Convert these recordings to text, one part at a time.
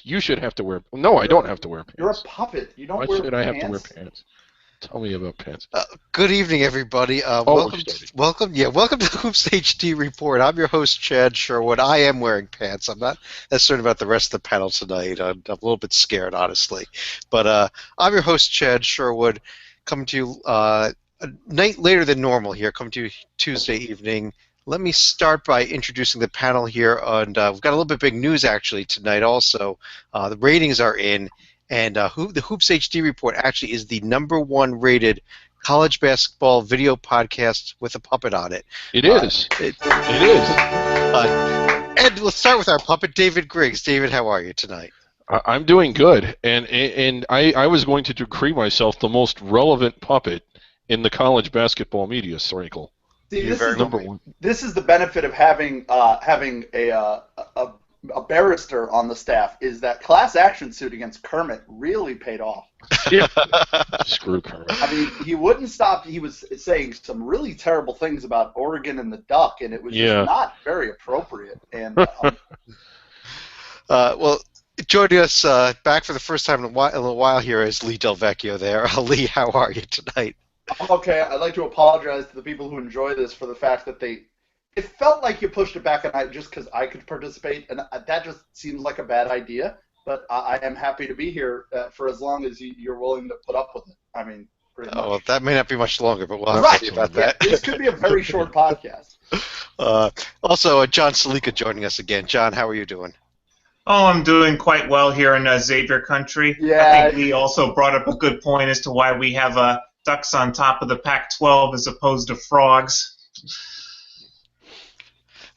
You should have to wear. No, I don't have to wear You're a pants. puppet. You Why don't wear should I have to wear pants. pants? Tell me about pants. Good evening, everybody. Oh, we're starting. Welcome to the Hoops HD Report. I'm your host, Chad Sherwood. I am wearing pants. I'm not concerned about the rest of the panel tonight. I'm a little bit scared, honestly. But I'm your host, Chad Sherwood, coming to you a night later than normal here, coming to you Tuesday evening. Let me start by introducing the panel here, and we've got a little bit big news actually tonight. Also, the ratings are in. And the Hoops HD Report actually is the #1 rated college basketball video podcast with a puppet on it. It is. It is. And let's start with our puppet, David Griggs. David, how are you tonight? I'm doing good, and I was going to decree myself the most relevant puppet in the college basketball media cycle. See, #1. This is the benefit of having a barrister on the staff, is that class action suit against Kermit really paid off. Yeah. Screw Kermit. I mean, he wouldn't stop. He was saying some really terrible things about Oregon and the Duck, and it was just not very appropriate. And well, joining us back for the first time in a while here is Lee Del Vecchio there. Lee, how are you tonight? Okay, I'd like to apologize to the people who enjoy this for the fact that it felt like you pushed it back a night just because I could participate, and that just seems like a bad idea. But I am happy to be here for as long as you're willing to put up with it. I mean, pretty much. Well, that may not be much longer, but we'll have to see about that. This could be a very short podcast. Also, John Salika joining us again. John, how are you doing? Oh, I'm doing quite well here in Xavier country. Yeah. I think Lee also brought up a good point as to why we have ducks on top of the Pac-12 as opposed to frogs.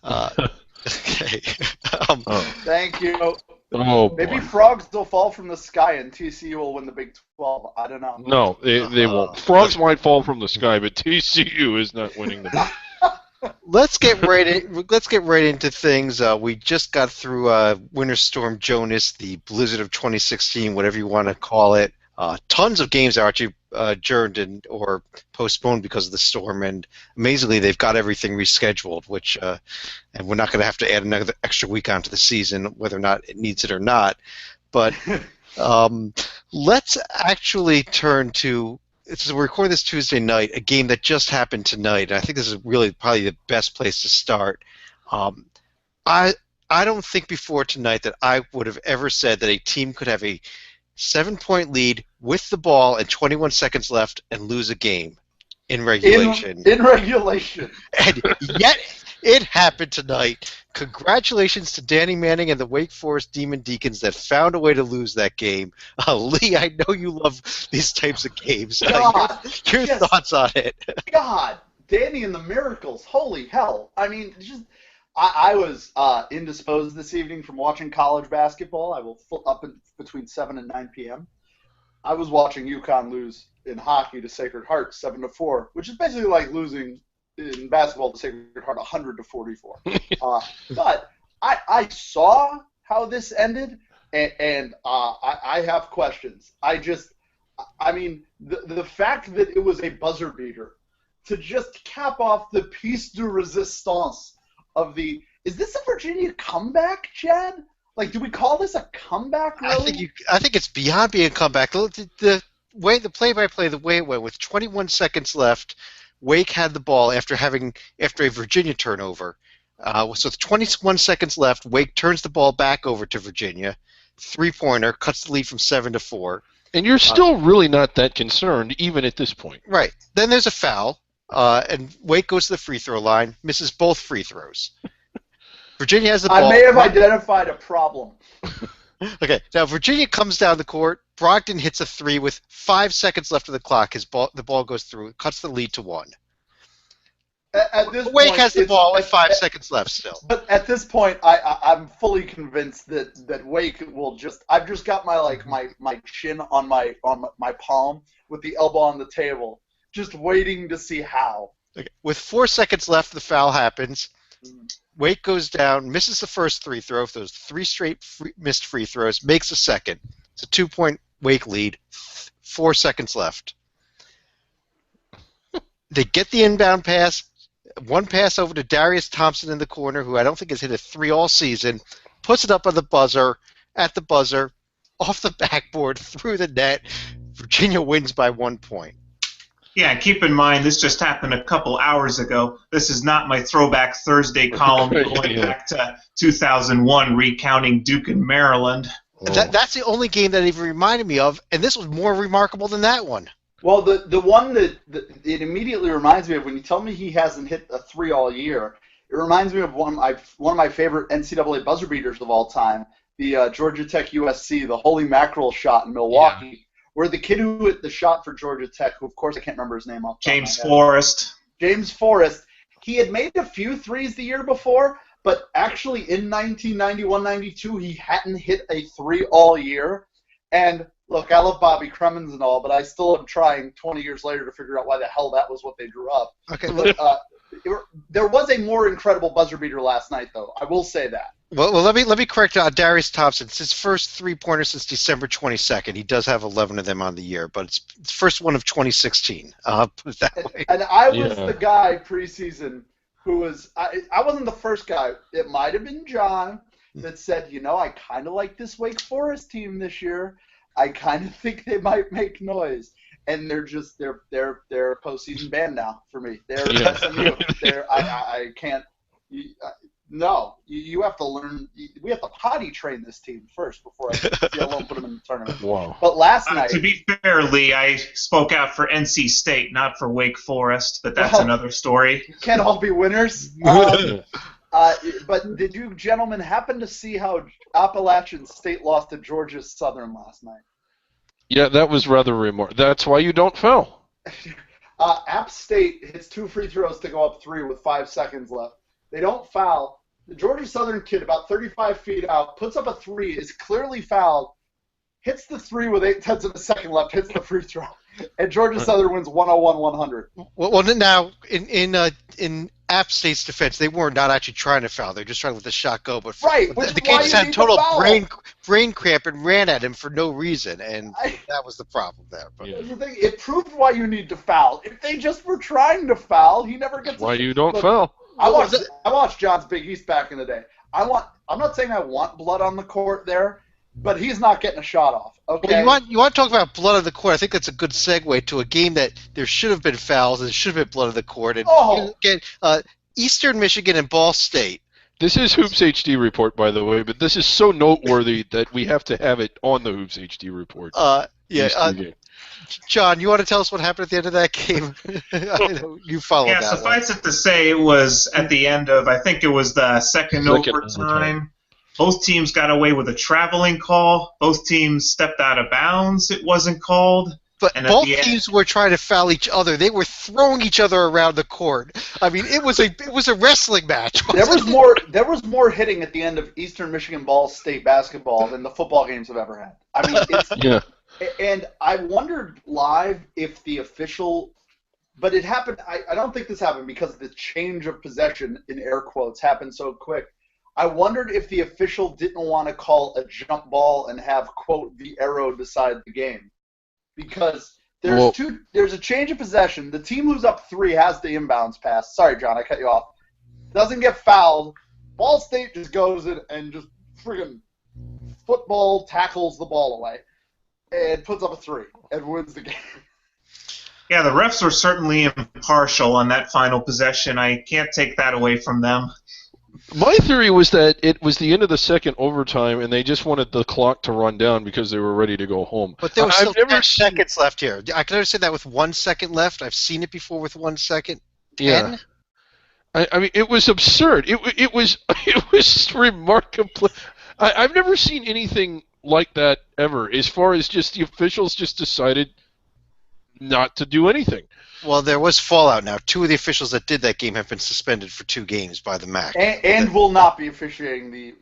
Okay. Thank you. Oh, Maybe boy. frogs will fall from the sky and TCU will win the Big 12. I don't know. No, they won't. Frogs might fall from the sky, but TCU is not winning the. Let's get right into things. We just got through Winter Storm Jonas, the Blizzard of 2016, whatever you want to call it. Tons of games are actually adjourned or postponed because of the storm, and amazingly, they've got everything rescheduled. Which, and we're not going to have to add another extra week onto the season, whether or not it needs it or not. But let's actually turn to. We're recording this Tuesday night, a game that just happened tonight. I think this is really probably the best place to start. I don't think before tonight that I would have ever said that a team could have a 7-point lead with the ball and 21 seconds left and lose a game in regulation. In regulation. And yet it happened tonight. Congratulations to Danny Manning and the Wake Forest Demon Deacons that found a way to lose that game. Lee, I know you love these types of games. God, your thoughts on it? God, Danny and the Miracles. Holy hell. I mean, I was indisposed this evening from watching college basketball. I will up between 7 and 9 p.m. I was watching UConn lose in hockey to Sacred Heart 7-4, which is basically like losing in basketball to Sacred Heart 100-44. But I saw how this ended, and I have questions. I mean, the fact that it was a buzzer beater to just cap off the piece de resistance of is this a Virginia comeback, Chad? Like, do we call this a comeback, really? I think it's beyond being a comeback. The play-by-play, the way it went, with 21 seconds left, Wake had the ball after a Virginia turnover. So with 21 seconds left, Wake turns the ball back over to Virginia. 3-pointer, cuts the lead from 7-4. And you're still really not that concerned, even at this point. Right. Then there's a foul, and Wake goes to the free throw line, misses both free throws. Virginia has the ball. I may have identified a problem. Okay, now Virginia comes down the court. Brogdon hits a 3 with 5 seconds left of the clock. The ball goes through, cuts the lead to 1. At this Wake point, has the ball with 5 seconds left still. But at this point, I'm fully convinced that Wake will just. I've just got my chin on my palm with the elbow on the table, just waiting to see how. Okay. With 4 seconds left, the foul happens. Wake goes down, misses the first free throw, those 3 straight missed free throws, makes a second. It's a 2-point Wake lead, 4 seconds left. They get the inbound pass, one pass over to Darius Thompson in the corner, who I don't think has hit a 3 all season, puts it up on the buzzer, at the buzzer, off the backboard, through the net. Virginia wins by 1 point. Yeah, keep in mind, this just happened a couple hours ago. This is not my Throwback Thursday column going back to 2001, recounting Duke and Maryland. That's the only game that even reminded me of, and this was more remarkable than that one. Well, the one that it immediately reminds me of, when you tell me he hasn't hit a 3 all year, it reminds me of one of my favorite NCAA buzzer beaters of all time, the Georgia Tech USC, the holy mackerel shot in Milwaukee, where the kid who hit the shot for Georgia Tech, who of course I can't remember his name off the top of my head. James Forrest. He had made a few threes the year before, but actually in 1991-92 he hadn't hit a 3 all year. And look, I love Bobby Cremins and all, but I still am trying 20 years later to figure out why the hell that was what they drew up. Okay. But, there was a more incredible buzzer beater last night, though. I will say that. Well, let me correct Darius Thompson. It's his first three-pointer since December 22nd. He does have 11 of them on the year, but it's the first one of 2016. I'll put it that way. And I was the guy preseason who was I wasn't the first guy. It might have been John that said, I kind of like this Wake Forest team this year. I kind of think they might make noise. And they're just they're a postseason band now for me. I can't. No, you have to learn. We have to potty train this team first before I won't put them in the tournament. Wow. But last night, to be fair, Lee, I spoke out for NC State, not for Wake Forest, but that's another story. You can't all be winners. But did you gentlemen happen to see how Appalachian State lost to Georgia Southern last night? Yeah, that was rather remarkable. That's why you don't foul. App State hits 2 free throws to go up 3 with 5 seconds left. They don't foul. The Georgia Southern kid, about 35 feet out, puts up a 3, is clearly fouled, hits the 3 with 8/10 of a second left, hits the free throw, and Georgia Southern wins 101-100. Well, now in App State's defense, they were not actually trying to foul; they're just trying to let the shot go. But the kid just had total brain cramp and ran at him for no reason, and that was the problem there. But the thing, it proved why you need to foul. If they just were trying to foul, he never gets. Why you don't foul? I watched John's Big East back in the day. I'm not saying I want blood on the court there, but he's not getting a shot off. Okay. Well, you want to talk about blood on the court? I think that's a good segue to a game that there should have been fouls and there should have been blood on the court. And Eastern Michigan and Ball State. This is Hoops HD report, by the way, but this is so noteworthy that we have to have it on the Hoops HD report. John, you want to tell us what happened at the end of that game? I know you followed that. Yeah, suffice it to say, it was at the end of, I think it was the second overtime. Both teams got away with a traveling call. Both teams stepped out of bounds. It wasn't called. But both teams were trying to foul each other. They were throwing each other around the court. I mean, it was a wrestling match. There was more hitting at the end of Eastern Michigan Ball State basketball than the football games have ever had. I mean, it's And I wondered live if the official, but it happened. I don't think this happened because the change of possession, in air quotes, happened so quick. I wondered if the official didn't want to call a jump ball and have, quote, the arrow decide the game. Because there's a change of possession. The team who's up 3 has the inbounds pass. Sorry, John, I cut you off. Doesn't get fouled. Ball State just goes in and just friggin' football tackles the ball away and puts up a 3 and wins the game. Yeah, the refs were certainly impartial on that final possession. I can't take that away from them. My theory was that it was the end of the second overtime, and they just wanted the clock to run down because they were ready to go home. But there was still 10 seconds left here. I can understand that with 1 second left. I've seen it before with 1 second. 10? Yeah. I mean, it was absurd. It was remarkable. I've never seen anything like that ever, as far as just the officials just decided not to do anything. Well, there was fallout now. 2 of the officials that did that game have been suspended for 2 games by the MAC. And will not be officiating the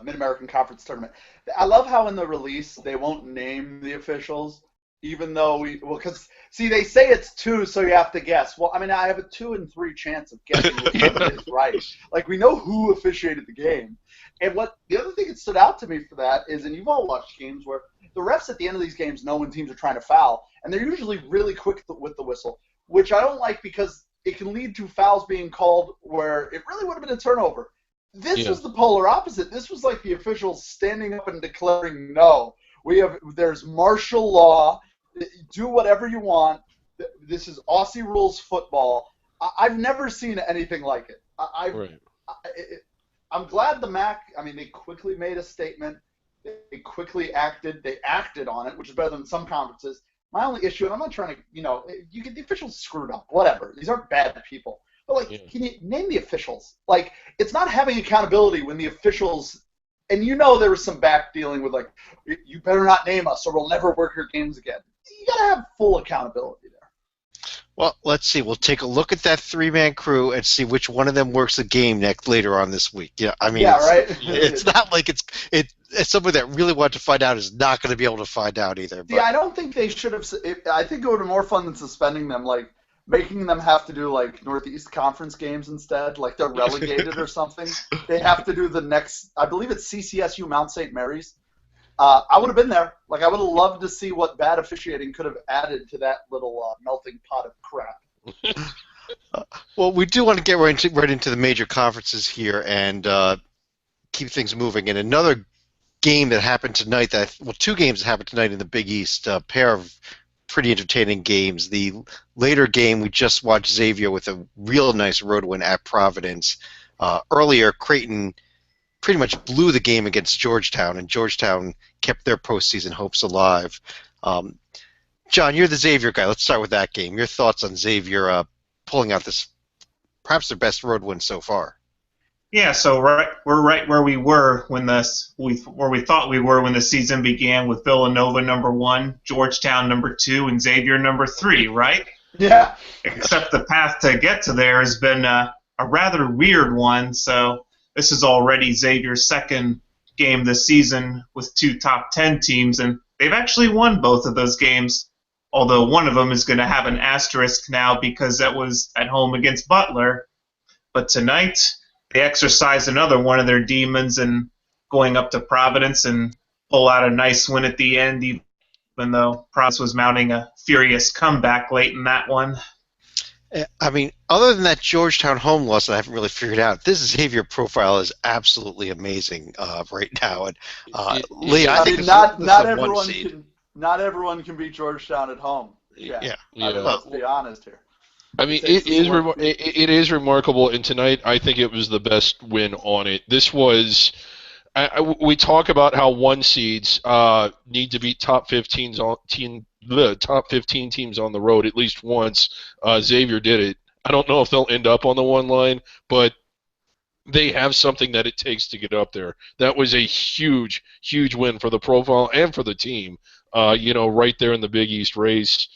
Mid-American Conference tournament. I love how in the release they won't name the officials, even though because they say it's 2, so you have to guess. Well, I mean, I have a 2 in 3 chance of guessing which one is right. Like, we know who officiated the game. And the other thing that stood out to me for that is, and you've all watched games where the refs at the end of these games know when teams are trying to foul, and they're usually really quick with the whistle, which I don't like because it can lead to fouls being called where it really would have been a turnover. This was the polar opposite. This was like the officials standing up and declaring, no, there's martial law. Do whatever you want. This is Aussie rules football. I've never seen anything like it. I'm glad the MAC, they quickly made a statement. They quickly acted. They acted on it, which is better than some conferences. My only issue, and I'm not trying to, the officials screwed up. Whatever. These aren't bad people. But, can you name the officials? It's not having accountability when the officials, and there was some back dealing with, you better not name us or we'll never work your games again. You got to have full accountability there. Well, let's see. We'll take a look at that three-man crew and see which one of them works the game later on this week. It's not like it's someone that really wanted to find out is not going to be able to find out either. But. Yeah, I don't think they should have. I think it would have been more fun than suspending them, making them have to do Northeast Conference games instead, they're relegated or something. They have to do the next. I believe it's CCSU Mount St. Mary's. I would have been there. I would have loved to see what bad officiating could have added to that little melting pot of crap. Well, we do want to get right into the major conferences here and keep things moving. And another game that happened tonight, two games that happened tonight in the Big East, a pair of pretty entertaining games. The later game, we just watched Xavier with a real nice road win at Providence. Earlier, Creighton pretty much blew the game against Georgetown, and Georgetown kept their postseason hopes alive. John, you're the Xavier guy. Let's start with that game. Your thoughts on Xavier pulling out this, perhaps their best road win so far? Yeah, so we're right where we were when where we thought we were when the season began, with Villanova number 1, Georgetown number 2, and Xavier number 3, right? Yeah. Except the path to get to there has been a rather weird one. So this is already Xavier's second game this season with 2 top 10 teams, and they've actually won both of those games, although one of them is going to have an asterisk now because that was at home against Butler. But tonight, they exercise another one of their demons and going up to Providence and pull out a nice win at the end, even though Providence was mounting a furious comeback late in that one. Other than that Georgetown home loss that I haven't really figured out, this Xavier profile is absolutely amazing right now. And Lee, I think not everyone can beat Georgetown at home. Yeah. Let's be honest here. It is remarkable, and tonight I think it was the best win on it. This was. We talk about how 1 seeds need to beat top 15 teams on the road at least once. Xavier did it. I don't know if they'll end up on the 1 line, but they have something that it takes to get up there. That was a huge, huge win for the profile and for the team. Right there in the Big East race.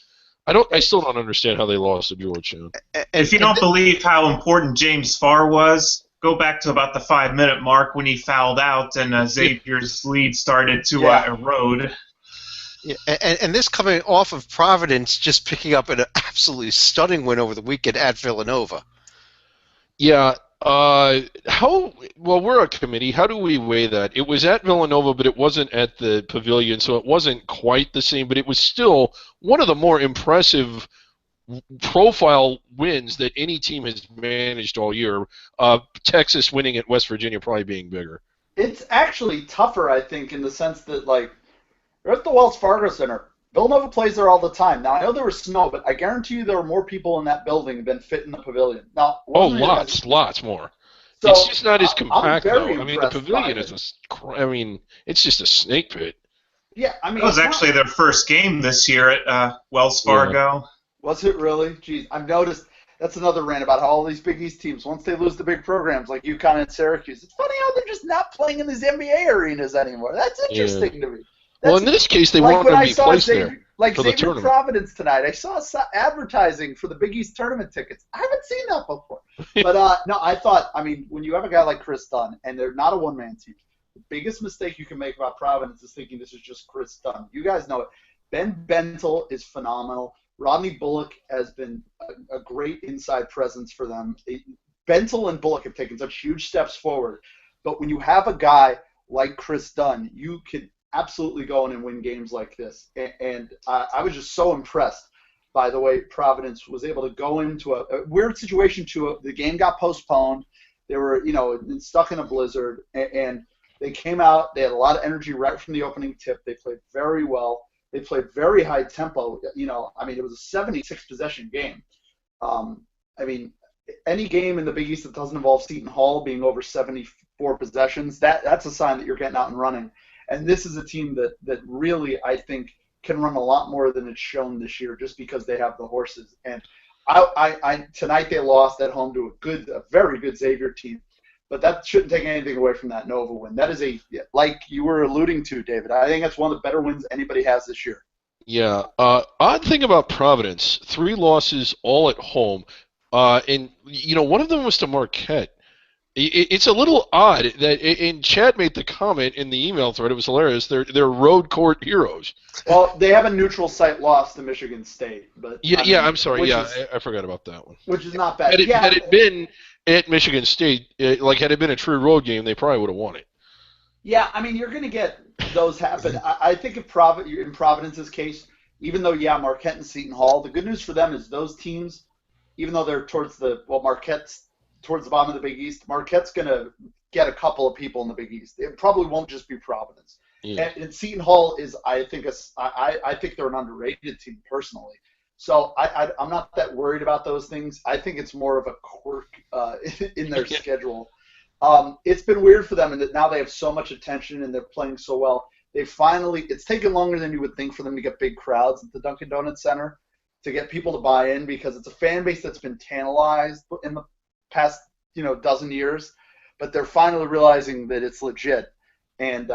I still don't understand how they lost to Georgetown. If you don't believe how important James Farr was, go back to about the 5-minute mark when he fouled out and Xavier's lead started to erode. Yeah, and this coming off of Providence just picking up an absolutely stunning win over the weekend at Villanova. Yeah. We're a committee. How do we weigh that? It was at Villanova, but it wasn't at the Pavilion, so it wasn't quite the same, but it was still one of the more impressive profile wins that any team has managed all year. Texas winning at West Virginia probably being bigger. It's actually tougher, I think, in the sense that, you're at the Wells Fargo Center. Villanova plays there all the time. Now, I know there was snow, but I guarantee you there were more people in that building than fit in the pavilion. Now, lots more. So, it's just not as compact, though. The pavilion is it's just a snake pit. Yeah, it was actually their first game this year at Wells Fargo. Yeah. Was it really? Jeez, I've noticed. That's another rant about how all these Big East teams, once they lose the big programs like UConn and Syracuse, it's funny how they're just not playing in these NBA arenas anymore. That's interesting to me. In this case, they wanted to be placed there for the tournament. Providence tonight, I saw advertising for the Big East tournament tickets. I haven't seen that before. But, no, I thought, when you have a guy like Chris Dunn, and they're not a one-man team, the biggest mistake you can make about Providence is thinking this is just Chris Dunn. You guys know it. Ben Bentel is phenomenal. Rodney Bullock has been a great inside presence for them. Bentel and Bullock have taken such huge steps forward. But when you have a guy like Chris Dunn, you can absolutely go in and win games like this. And I was just so impressed by the way Providence was able to go into a weird situation. The game got postponed. They were, stuck in a blizzard, and they came out. They had a lot of energy right from the opening tip. They played very well. They played very high tempo. It was a 76 possession game. Any game in the Big East that doesn't involve Seton Hall being over 74 possessions, that's a sign that you're getting out and running. And this is a team that really, I think, can run a lot more than it's shown this year just because they have the horses. And tonight they lost at home to a very good Xavier team. But that shouldn't take anything away from that Nova win. That is like you were alluding to, David, I think that's one of the better wins anybody has this year. Yeah. Odd thing about Providence, 3 losses all at home. And one of them was to Marquette. It's a little odd that, and Chad made the comment in the email thread, it was hilarious, they're road court heroes. Well, they have a neutral site loss to Michigan State. But I'm sorry, I forgot about that one. Which is not bad. Had it been at Michigan State, had it been a true road game, they probably would have won it. Yeah, you're going to get those happen. I think in Providence's case, even though, Marquette and Seton Hall, the good news for them is those teams, even though they're Marquette's towards the bottom of the Big East, Marquette's going to get a couple of people in the Big East. It probably won't just be Providence. Yeah. And Seton Hall is, I think they're an underrated team personally. So I'm not that worried about those things. I think it's more of a quirk in their schedule. It's been weird for them in that now they have so much attention and they're playing so well. It's taken longer than you would think for them to get big crowds at the Dunkin' Donuts Center, to get people to buy in, because it's a fan base that's been tantalized in the past, dozen years, but they're finally realizing that it's legit, and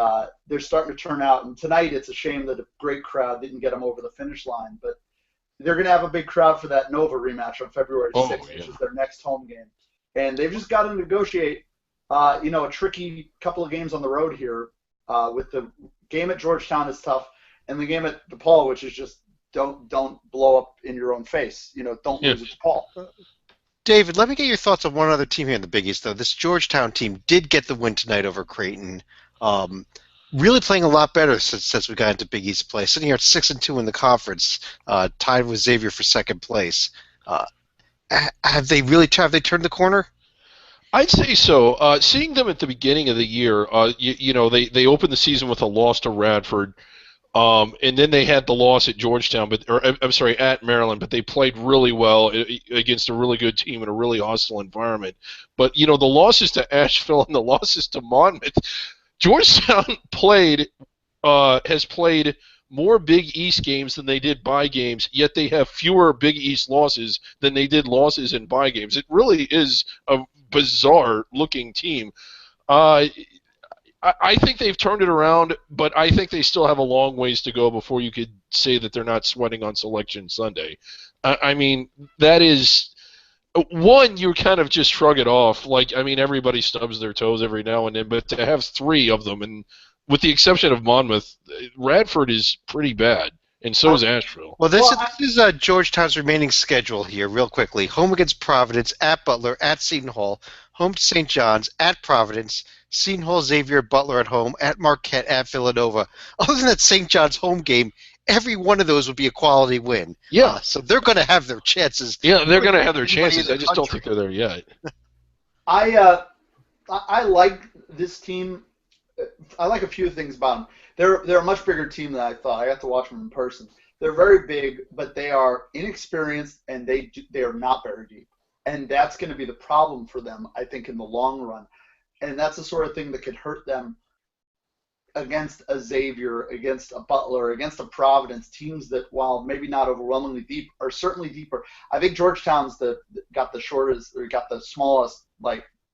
they're starting to turn out. And tonight, it's a shame that a great crowd didn't get them over the finish line, but they're going to have a big crowd for that Nova rematch on February 6th, which is their next home game. And they've just got to negotiate, a tricky couple of games on the road here. With the game at Georgetown is tough, and the game at DePaul, which is just don't blow up in your own face. Don't lose at DePaul. David, let me get your thoughts on one other team here in the Big East, though. This Georgetown team did get the win tonight over Creighton. Really playing a lot better since we got into Big East play. Sitting here at 6-2 in the conference, tied with Xavier for second place. Have they turned the corner? I'd say so. Seeing them at the beginning of the year, they opened the season with a loss to Radford. And then they had the loss at Georgetown, at Maryland, but they played really well against a really good team in a really hostile environment. But, the losses to Asheville and the losses to Monmouth, Georgetown has played more Big East games than they did bye games, yet they have fewer Big East losses than they did losses in bye games. It really is a bizarre-looking team. I think they've turned it around, but I think they still have a long ways to go before you could say that they're not sweating on Selection Sunday. That is one, you kind of just shrug it off. Everybody stubs their toes every now and then, but to have 3 of them, and with the exception of Monmouth, Radford is pretty bad, and so is Asheville. Well, this is Georgetown's remaining schedule here, real quickly. Home against Providence, at Butler, at Seton Hall, home to St. John's, at Providence, Seton Hall, Xavier, Butler at home, at Marquette, at Villanova. Other than that St. John's home game, every one of those would be a quality win. Yeah. So they're going to have their chances. Yeah, they're going to have their chances. I just don't think they're there yet. I like this team. I like a few things about them. They're a much bigger team than I thought. I got to watch them in person. They're very big, but they are inexperienced, and they are not very deep. And that's going to be the problem for them, I think, in the long run. And that's the sort of thing that could hurt them against a Xavier, against a Butler, against a Providence, teams that, while maybe not overwhelmingly deep, are certainly deeper. I think Georgetown's got the smallest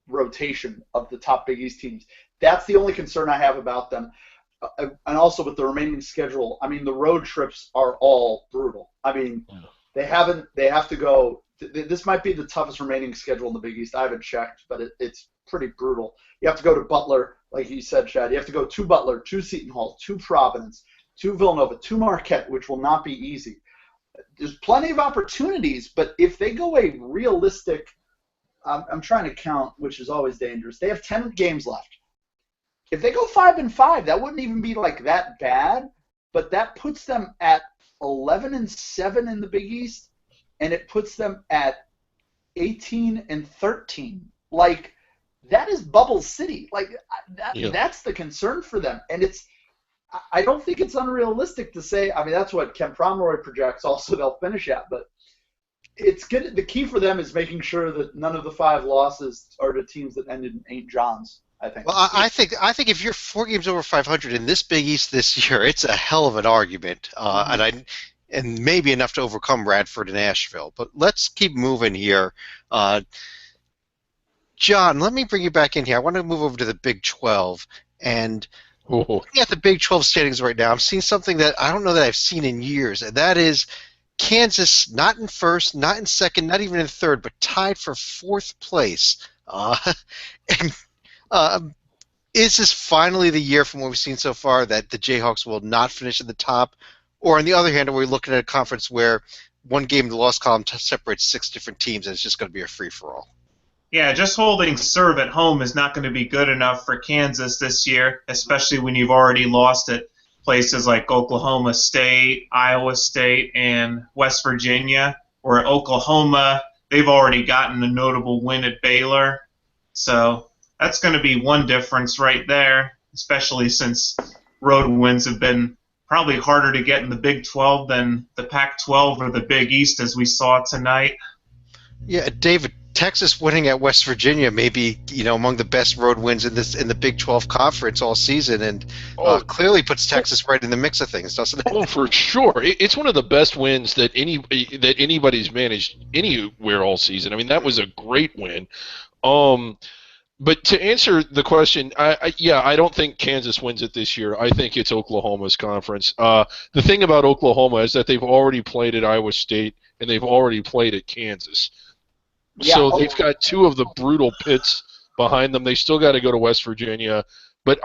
rotation of the top Big East teams. That's the only concern I have about them. And also with the remaining schedule, the road trips are all brutal. They have to go. This might be the toughest remaining schedule in the Big East. I haven't checked, but it's pretty brutal. You have to go to Butler, like you said, Chad. You have to go to Butler, to Seton Hall, to Providence, to Villanova, to Marquette, which will not be easy. There's plenty of opportunities, but if they go a realistic, I'm trying to count, which is always dangerous. They have 10 games left. If they go 5-5, that wouldn't even be that bad, but that puts them at 11-7 in the Big East, and it puts them at 18-13. that is bubble city. Like Yeah. that's the concern for them, and I don't think it's unrealistic to say. I mean, that's what Ken Pomeroy projects. Also, they'll finish at, but it's good. The key for them is making sure that none of the 5 losses are to teams that ended in 8 Johns. I think. Well, I think if you're 4 games over 500 in this Big East this year, it's a hell of an argument, and maybe enough to overcome Radford and Asheville. But let's keep moving here. John, let me bring you back in here. I want to move over to the Big 12, and looking at the Big 12 standings right now, I'm seeing something that I don't know that I've seen in years, and that is Kansas not in first, not in second, not even in third, but tied for 4th place. Is this finally the year from what we've seen so far that the Jayhawks will not finish at the top? Or on the other hand, are we looking at a conference where one game in the loss column separates 6 different teams and it's just going to be a free-for-all? Yeah, just holding serve at home is not going to be good enough for Kansas this year, especially when you've already lost at places like Oklahoma State, Iowa State, and West Virginia. Or at Oklahoma, they've already gotten a notable win at Baylor. So that's going to be one difference right there, especially since road wins have been probably harder to get in the Big 12 than the Pac-12 or the Big East, as we saw tonight. Yeah, David, Texas winning at West Virginia may be, among the best road wins in the Big 12 conference all season, and clearly puts Texas right in the mix of things, doesn't it? Oh, for sure. It's one of the best wins that anybody's managed anywhere all season. I mean, that was a great win. But to answer the question, I don't think Kansas wins it this year. I think it's Oklahoma's conference. The thing about Oklahoma is that they've already played at Iowa State and they've already played at Kansas. Yeah. So they've got 2 of the brutal pits behind them. They still got to go to West Virginia. But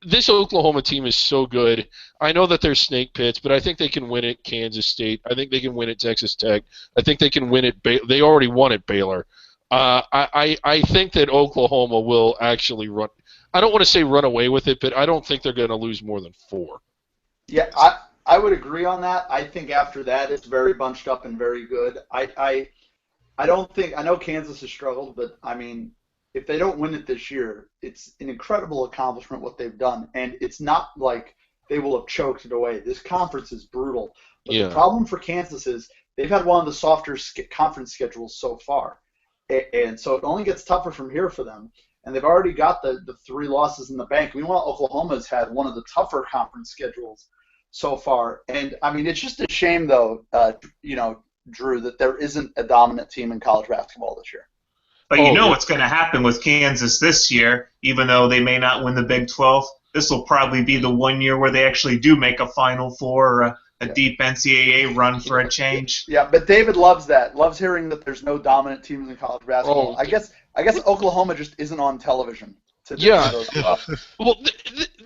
this Oklahoma team is so good. I know that there's snake pits, but I think they can win at Kansas State. I think they can win at Texas Tech. I think they can win at they already won at Baylor. I think that Oklahoma will actually run. I don't want to say run away with it, but I don't think they're going to lose more than 4. Yeah, I would agree on that. I think after that it's very bunched up and very good. I don't think, I know Kansas has struggled, but I mean, if they don't win it this year, it's an incredible accomplishment what they've done, and it's not like they will have choked it away. This conference is brutal. But the problem for Kansas is they've had one of the softer conference schedules so far. And so it only gets tougher from here for them. And they've already got the 3 losses in the bank. Meanwhile, Oklahoma's had one of the tougher conference schedules so far. And, I mean, it's just a shame, though, Drew, that there isn't a dominant team in college basketball this year. But you know what's going to happen with Kansas this year, even though they may not win the Big 12. This will probably be the one year where they actually do make a Final Four or a deep NCAA run for a change. Yeah, but David loves that. Loves hearing that there's no dominant teams in college basketball. I guess Oklahoma just isn't on television. Well,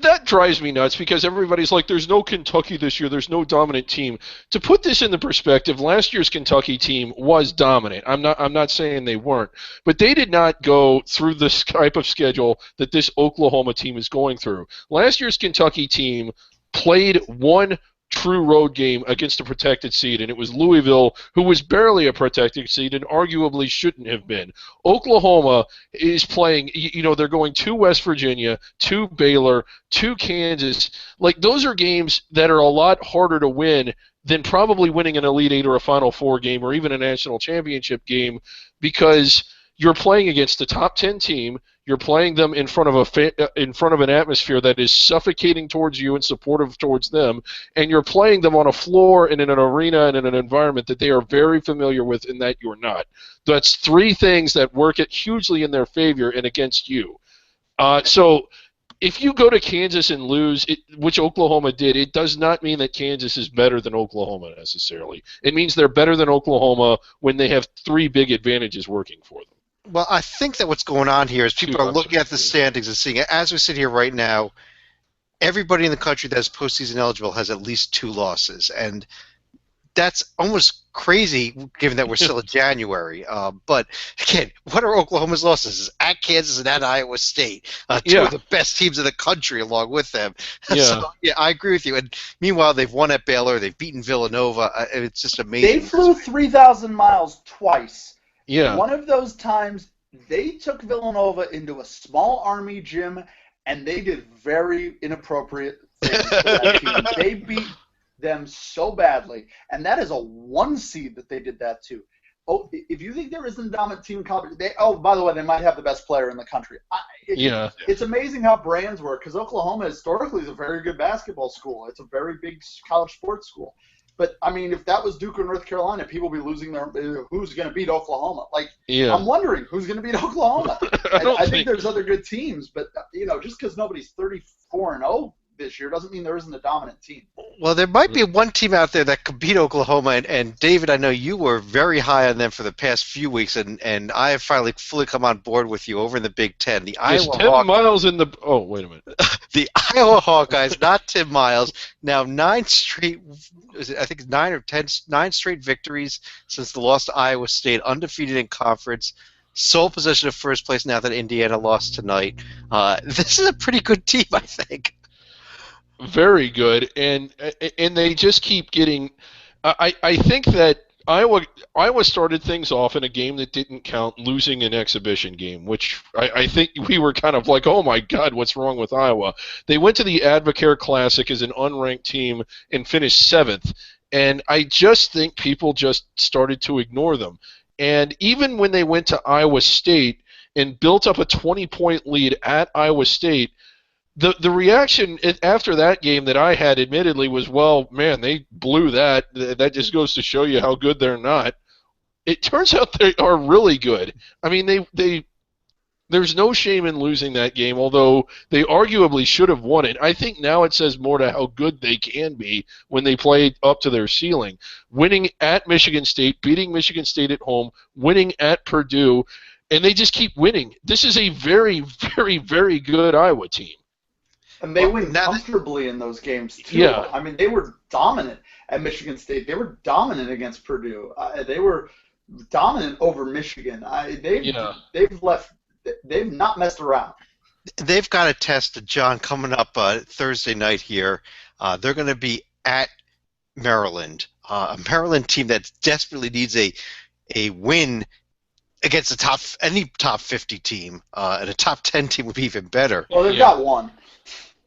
that drives me nuts because everybody's like, there's no Kentucky this year, there's no dominant team. To put this into perspective, last year's Kentucky team was dominant. I'm not saying they weren't, but they did not go through this type of schedule that this Oklahoma team is going through. Last year's Kentucky team played one true road game against a protected seed, and it was Louisville, who was barely a protected seed and arguably shouldn't have been. Oklahoma is playing, they're going to West Virginia, to Baylor, to Kansas. Like, those are games that are a lot harder to win than probably winning an Elite Eight or a Final Four game or even a national championship game, because you're playing against the top 10 team. You're playing them in front of an atmosphere that is suffocating towards you and supportive towards them, and you're playing them on a floor and in an arena and in an environment that they are very familiar with and that you're not. That's 3 things that work hugely in their favor and against you. So if you go to Kansas and lose, which Oklahoma did, it does not mean that Kansas is better than Oklahoma necessarily. It means they're better than Oklahoma when they have 3 big advantages working for them. Well, I think that what's going on here is people are looking at the standings and seeing, as we sit here right now, everybody in the country that is postseason eligible has at least 2 losses, and that's almost crazy given that we're still in January. But again, what are Oklahoma's losses? It's at Kansas and at Iowa State, 2 of the best teams in the country along with them. So, I agree with you. And meanwhile, they've won at Baylor, they've beaten Villanova. It's just amazing. They flew 3,000 miles twice. Yeah. One of those times They took Villanova into a small Army gym, and they did very inappropriate things to that team. They beat them so badly, and that is a 1 seed that they did that to. Oh, if you think there isn't a dominant team in college, by the way, they might have the best player in the country. Yeah. It's amazing how brands work, because Oklahoma historically is a very good basketball school. It's a very big college sports school. But, I mean, if that was Duke or North Carolina, people would be losing their who's going to beat Oklahoma. Like, Yeah. I'm wondering who's going to beat Oklahoma. I think there's other good teams, but, just because nobody's 34-0 this year doesn't mean there isn't a dominant team. Well, there might be one team out there that could beat Oklahoma, and David, I know you were very high on them for the past few weeks, and I have finally fully come on board with you over in the Big Ten. The Is Iowa Tim Miles in the? Oh, wait a minute. The Iowa Hawkeyes, not Tim Miles, now 9 straight, I think it's 9 or 10, 9 straight victories since the loss to Iowa State, undefeated in conference, sole possession of first place now that Indiana lost tonight. This is a pretty good team, I think. Very good, and they just keep getting. I think that Iowa started things off in a game that didn't count, losing an exhibition game, which I think we were kind of like, oh my God, what's wrong with Iowa? They went to the Advocare Classic as an unranked team and finished 7th, and I just think people just started to ignore them. And even when they went to Iowa State and built up a 20-point lead at Iowa State, the reaction after that game that I had, admittedly, was, well, man, they blew that. That just goes to show you how good they're not. It turns out they are really good. I mean, there's no shame in losing that game, although they arguably should have won it. I think now it says more to how good they can be when they play up to their ceiling. Winning at Michigan State, beating Michigan State at home, winning at Purdue, and they just keep winning. This is a very, very, very good Iowa team. And they win comfortably in those games, too. Yeah. I mean, they were dominant at Michigan State. They were dominant against Purdue. They were dominant over Michigan. They've not messed around. They've got a test, John, coming up Thursday night here. They're going to be at Maryland, a Maryland team that desperately needs a win against any top 50 team, and a top 10 team would be even better. Well, they've got one.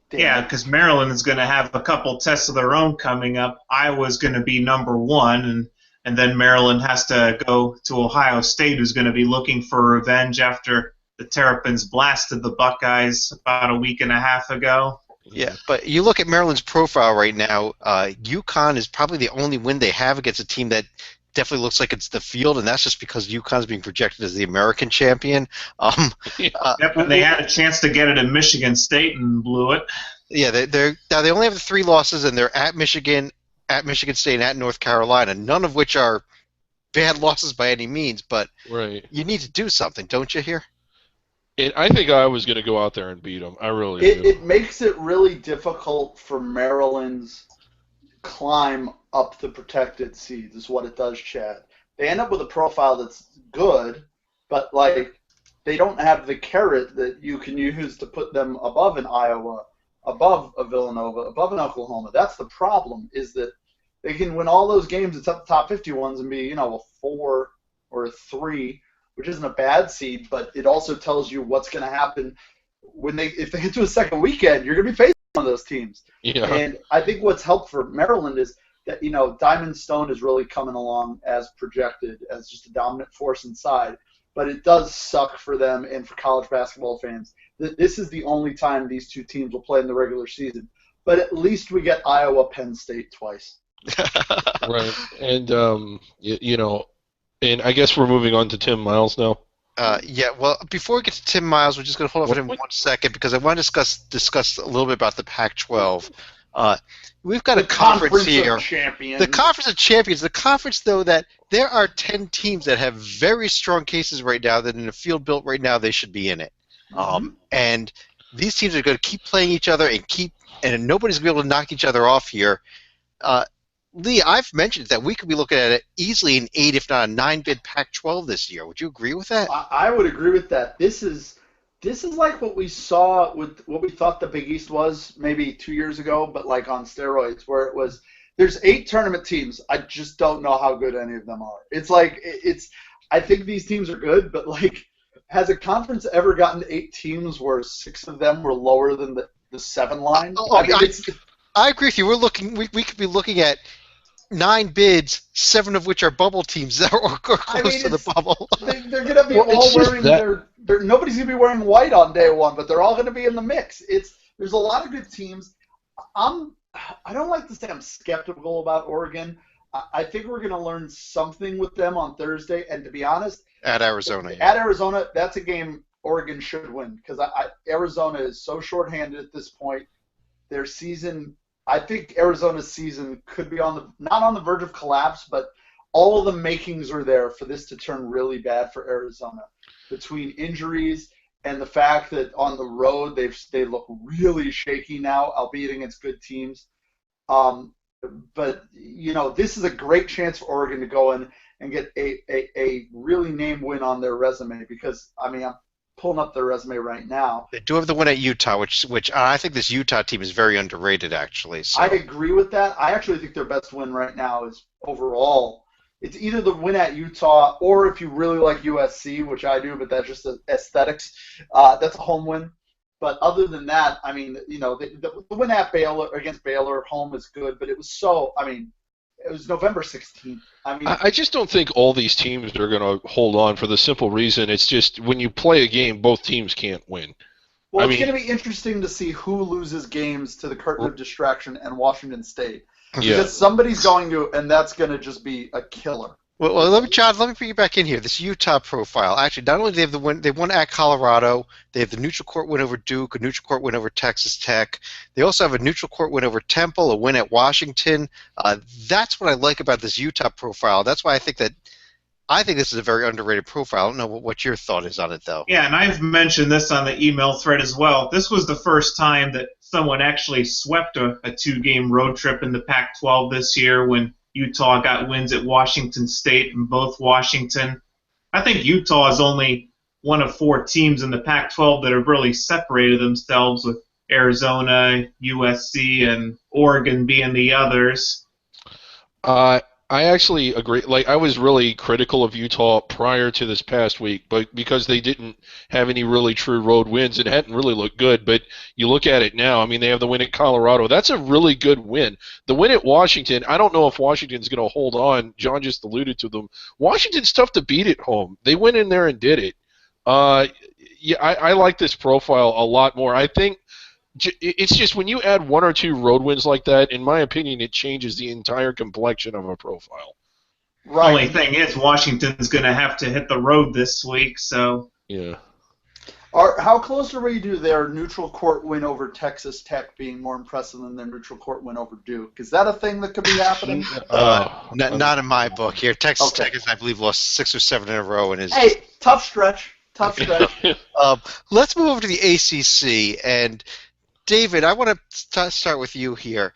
Damn. Yeah, because Maryland is going to have a couple tests of their own coming up. Iowa's going to be number 1, and then Maryland has to go to Ohio State, who's going to be looking for revenge after the Terrapins blasted the Buckeyes about a week and a half ago. Yeah, but you look at Maryland's profile right now, UConn is probably the only win they have against a team that definitely looks like it's the field, and that's just because UConn's being projected as the American champion. Yep, and they had a chance to get it in Michigan State and blew it. Yeah, they only have the 3 losses, and they're at Michigan State, and at North Carolina, none of which are bad losses by any means, but right. You need to do something, don't you, here? I think I was going to go out there and beat them. I really do. It makes it really difficult for Maryland's climb up the protected seeds is what it does, Chad. They end up with a profile that's good, but they don't have the carrot that you can use to put them above an Iowa, above a Villanova, above an Oklahoma. That's the problem, is that they can win all those games except the top 50 ones and be, a 4 or a 3, which isn't a bad seed, but it also tells you what's going to happen if they get to a second weekend. You're going to be facing one of those teams. Yeah. And I think what's helped for Maryland is that, Diamond Stone is really coming along as projected, as just a dominant force inside. But it does suck for them and for college basketball fans that this is the only time these two teams will play in the regular season. But at least we get Iowa, Penn State twice. Right. And, and I guess we're moving on to Tim Miles now. Yeah, well, before we get to Tim Miles, we're just going to hold off on him 1 second because I want to discuss a little bit about the Pac-12. We've got a conference here. The Conference of Champions. The conference, though, that there are 10 teams that have very strong cases right now that in a field built right now they should be in it. And these teams are going to keep playing each other and nobody's going to be able to knock each other off here. Lee, I've mentioned that we could be looking at it easily an 8, if not a 9-bid Pac-12 this year. Would you agree with that? I would agree with that. This is like what we saw with what we thought the Big East was maybe 2 years ago, but like on steroids, where it was there's 8 tournament teams. I just don't know how good any of them are. I think these teams are good, but has a conference ever gotten to 8 teams where 6 of them were lower than the 7 line? I agree with you. We could be looking at 9 bids, 7 of which are bubble teams that are close to the bubble. They're going to be all wearing nobody's going to be wearing white on day one, but they're all going to be in the mix. There's a lot of good teams. I don't like to say I'm skeptical about Oregon. I think we're going to learn something with them on Thursday, and to be honest, at Arizona, that's a game Oregon should win because Arizona is so shorthanded at this point. Their season, I think Arizona's season could be not on the verge of collapse, but all the makings are there for this to turn really bad for Arizona. Between injuries and the fact that on the road they look really shaky now, albeit against good teams. But this is a great chance for Oregon to go in and get a really name win on their resume because I'm pulling up their resume right now. They do have the win at Utah, which I think this Utah team is very underrated, actually. So. I agree with that. I actually think their best win right now is overall. It's either the win at Utah or if you really like USC, which I do, but that's just aesthetics. That's a home win. But other than that, the win at against Baylor home is good, but it was it was November 16th. I just don't think all these teams are going to hold on for the simple reason it's just when you play a game, both teams can't win. Well, it's going to be interesting to see who loses games to the curtain of distraction and Washington State. Because somebody's going to, and that's going to just be a killer. Well, let me put you back in here. This Utah profile. Actually, not only do they have the win, they won at Colorado. They have the neutral court win over Duke, a neutral court win over Texas Tech. They also have a neutral court win over Temple, a win at Washington. That's what I like about this Utah profile. That's why I think this is a very underrated profile. I don't know what your thought is on it, though. Yeah, and I've mentioned this on the email thread as well. This was the first time that someone actually swept a 2-game road trip in the Pac-12 this year when Utah got wins at Washington State and both Washington. I think Utah is only one of 4 teams in the Pac-12 that have really separated themselves, with Arizona, USC, and Oregon being the others. I actually agree. Like, I was really critical of Utah prior to this past week, but because they didn't have any really true road wins, it hadn't really looked good. But you look at it now. They have the win at Colorado. That's a really good win. The win at Washington, I don't know if Washington's going to hold on. John just alluded to them. Washington's tough to beat at home. They went in there and did it. I like this profile a lot more. I think it's just when you add 1 or 2 road wins like that, in my opinion, it changes the entire complexion of a profile. Right. Only thing is, Washington's going to have to hit the road this week, so. Yeah. How close are we to their neutral court win over Texas Tech being more impressive than their neutral court win over Duke? Is that a thing that could be happening? Not in my book here. Texas Tech has, I believe, lost 6 or 7 in a row and is. Hey, tough stretch. Let's move over to the ACC and. David, I want to start with you here.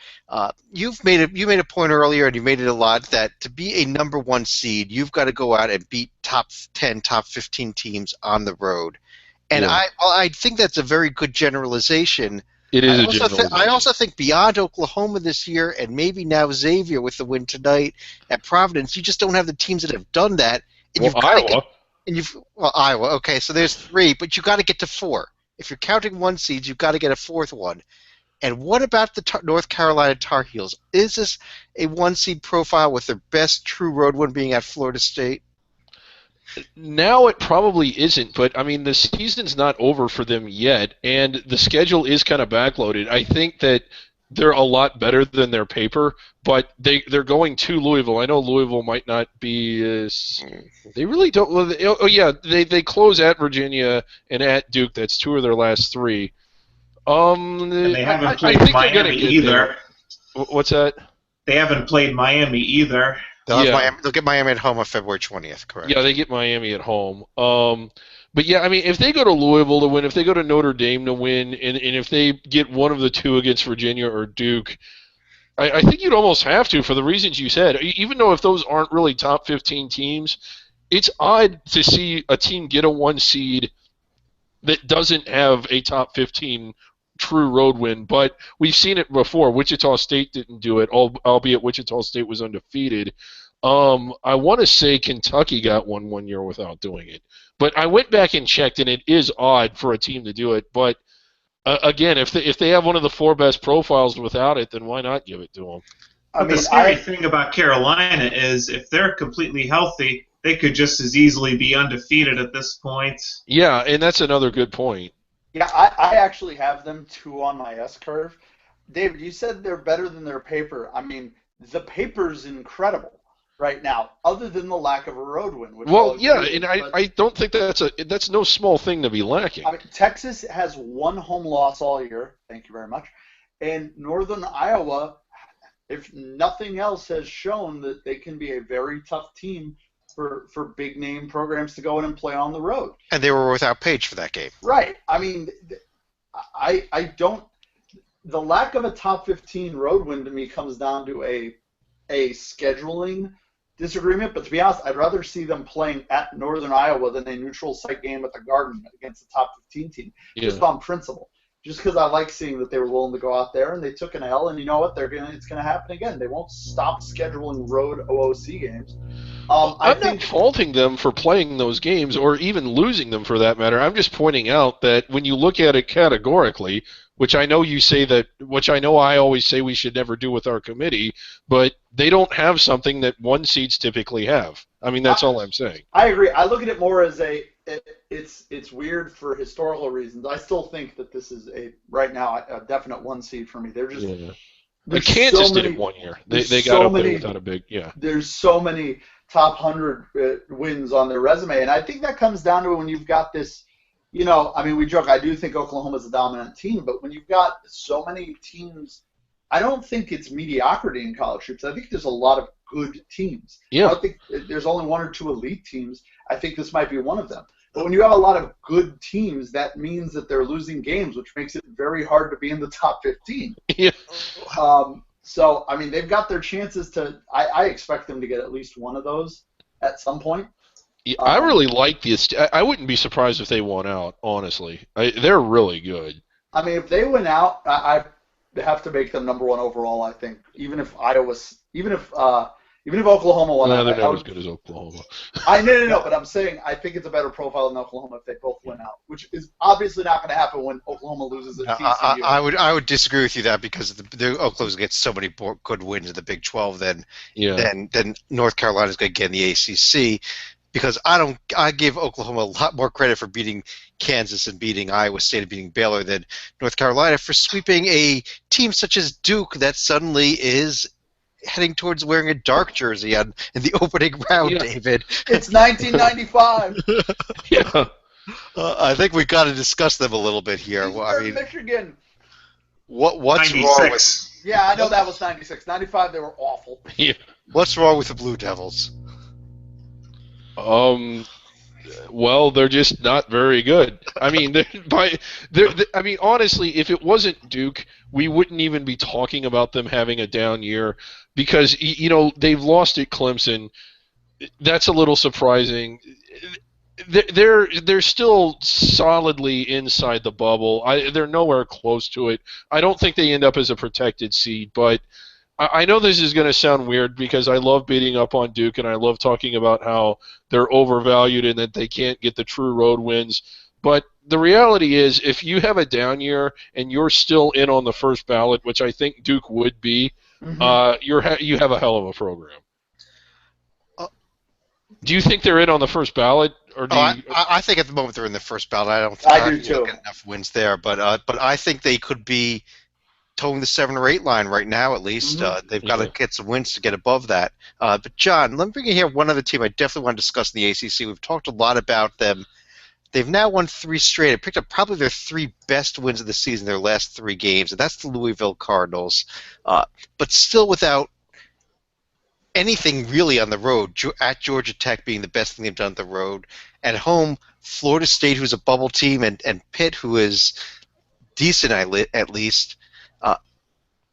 You made a point earlier, and you made it a lot, that to be a number 1 seed, you've got to go out and beat top 10, top 15 teams on the road. And I think that's a very good generalization. It is a generalization. I also think beyond Oklahoma this year, and maybe now Xavier with the win tonight at Providence, you just don't have the teams that have done that. And Iowa. Iowa. Okay, so there's 3, but you've got to get to 4. If you're counting 1 seeds, you've got to get a 4th one. And what about the North Carolina Tar Heels? Is this a 1-seed profile with their best true road win being at Florida State? Now it probably isn't, but the season's not over for them yet, and the schedule is kind of backloaded. I think that they're a lot better than their paper, but they're going to Louisville. I know Louisville might not be they really don't. They close at Virginia and at Duke. That's 2 of their last 3. And they haven't played Miami either. What's that? They haven't played Miami either. They'll get Miami at home on February 20th, correct? Yeah, they get Miami at home. But yeah, if they go to Louisville to win, if they go to Notre Dame to win, and if they get one of the 2 against Virginia or Duke, I think you'd almost have to for the reasons you said. Even though if those aren't really top 15 teams, it's odd to see a team get a 1 seed that doesn't have a top 15 true road win. But we've seen it before. Wichita State didn't do it, albeit Wichita State was undefeated. I want to say Kentucky got one year without doing it, but I went back and checked, and it is odd for a team to do it. But again, if they have one of the 4 best profiles without it, then why not give it to them? I But the mean, scary thing about Carolina is if they're completely healthy, they could just as easily be undefeated at this point. Yeah, and that's another good point. yeah, I actually have them 2 on my S curve. David, you said they're better than their paper. I mean, the paper's incredible right now, other than the lack of a road win. Which Well, I'll yeah, agree and with, but I don't think that's no small thing to be lacking. I mean, Texas has 1 home loss all year. Thank you very much. And Northern Iowa, if nothing else, has shown that they can be a very tough team for big name programs to go in and play on the road. And they were without Page for that game. Right. I mean, I don't. The lack of a top 15 road win to me comes down to a scheduling disagreement. But to be honest, I'd rather see them playing at Northern Iowa than a neutral site game at the Garden against a top 15 team, just on principle. Just because I like seeing that they were willing to go out there and they took an L, and you know what? It's gonna happen again. They won't stop scheduling road OOC games. I'm not faulting them for playing those games or even losing them for that matter. I'm just pointing out that when you look at it categorically, which I know I always say we should never do with our committee, but they don't have something that 1 seeds typically have. I mean, that's all I'm saying. I agree. I look at it more as it's weird for historical reasons. I still think that this is right now a definite 1 seed for me. They're just Kansas did it 1 year. They got up there without a big There's so many top 100 wins on their resume, and I think that comes down to when you've got this. I mean, we joke. I do think Oklahoma's a dominant team, but when you've got so many teams, I don't think it's mediocrity in college hoops. I think there's a lot of good teams. Yeah. I think there's only 1 or 2 elite teams. I think this might be one of them. But when you have a lot of good teams, that means that they're losing games, which makes it very hard to be in the top 15. Yeah. So, I mean, they've got their chances to – I expect them to get at least one of those at some point. I really like this. I wouldn't be surprised if they won out, honestly. They're really good. I mean, if they win out, I have to make them number 1 overall, I think. Even if Oklahoma won out. They're not as good as Oklahoma. No, but I'm saying I think it's a better profile than Oklahoma if they both win out, which is obviously not going to happen when Oklahoma loses at TCU. I would disagree with you that because the Oklahoma gets so many good wins in the Big 12 than North Carolina's going to get in the ACC. Because I give Oklahoma a lot more credit for beating Kansas and beating Iowa State and beating Baylor than North Carolina for sweeping a team such as Duke that suddenly is heading towards wearing a dark jersey in the opening round, David. It's 1995. Yeah. I think we've got to discuss them a little bit here. I mean, Michigan. What's 96. wrong with? Yeah, I know that was 96. 95, they were awful. Yeah. What's wrong with the Blue Devils? Well, they're just not very good. I mean, honestly, if it wasn't Duke, we wouldn't even be talking about them having a down year because they've lost at Clemson. That's a little surprising. They're still solidly inside the bubble. They're nowhere close to it. I don't think they end up as a protected seed, but I know this is going to sound weird because I love beating up on Duke and I love talking about how they're overvalued and that they can't get the true road wins. But the reality is if you have a down year and you're still in on the first ballot, which I think Duke would be, you have a hell of a program. Do you think they're in on the first ballot? Or I think at the moment they're in the first ballot. I don't think they'll get enough wins there. But I think they could be towing the 7 or 8 line right now at least. They've got to get some wins to get above that. But John, let me bring in here one other team I definitely want to discuss in the ACC. We've talked a lot about them. They've now won 3 straight. I picked up probably their 3 best wins of the season, their last 3 games, and that's the Louisville Cardinals. But still without anything really on the road. At Georgia Tech being the best thing they've done on the road. At home, Florida State, who's a bubble team, and Pitt, who is decent at least.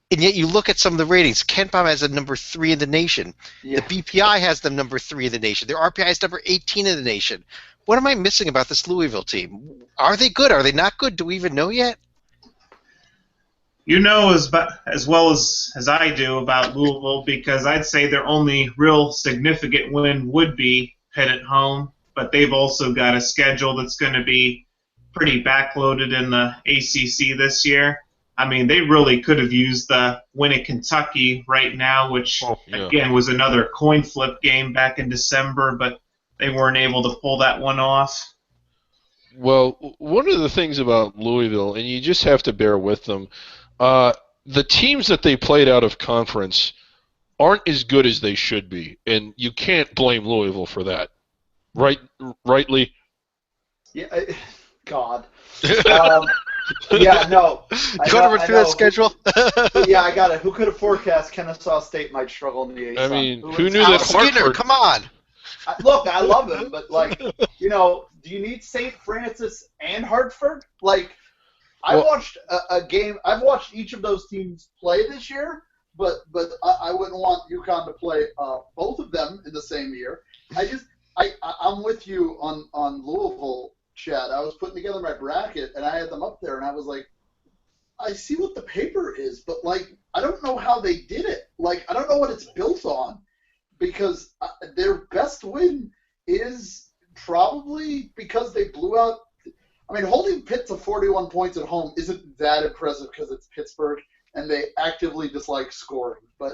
And yet you look at some of the ratings. KenPom has them number 3 in the nation. Yeah. The BPI has them number 3 in the nation. Their RPI is number 18 in the nation. What am I missing about this Louisville team? Are they good? Are they not good? Do we even know yet? You know as well as I do about Louisville, because I'd say their only real significant win would be Pitt at home, but they've also got a schedule that's going to be pretty backloaded in the ACC this year. I mean, they really could have used the win at Kentucky right now, which, again, was another coin flip game back in December, but they weren't able to pull that one off. Well, one of the things about Louisville, and you just have to bear with them, the teams that they played out of conference aren't as good as they should be, and you can't blame Louisville for that. Rightly? Yeah, God. Yeah, no. You want to run through that schedule? Yeah, I got it. Who could have forecast Kennesaw State might struggle in the ASUN? I mean, who knew Al that Skinner, Hartford... come on. Look, I love him, but, like, you know, do you need St. Francis and Hartford? Like, I watched a game. I've watched each of those teams play this year, but I wouldn't want UConn to play both of them in the same year. I'm with you on Louisville, Chad. I was putting together my bracket, and I had them up there, and I was like, I see what the paper is, but, like, I don't know how they did it. Like, I don't know what it's built on, because their best win is probably because they blew out. I mean, holding Pitt to 41 points at home isn't that impressive because it's Pittsburgh and they actively dislike scoring. But,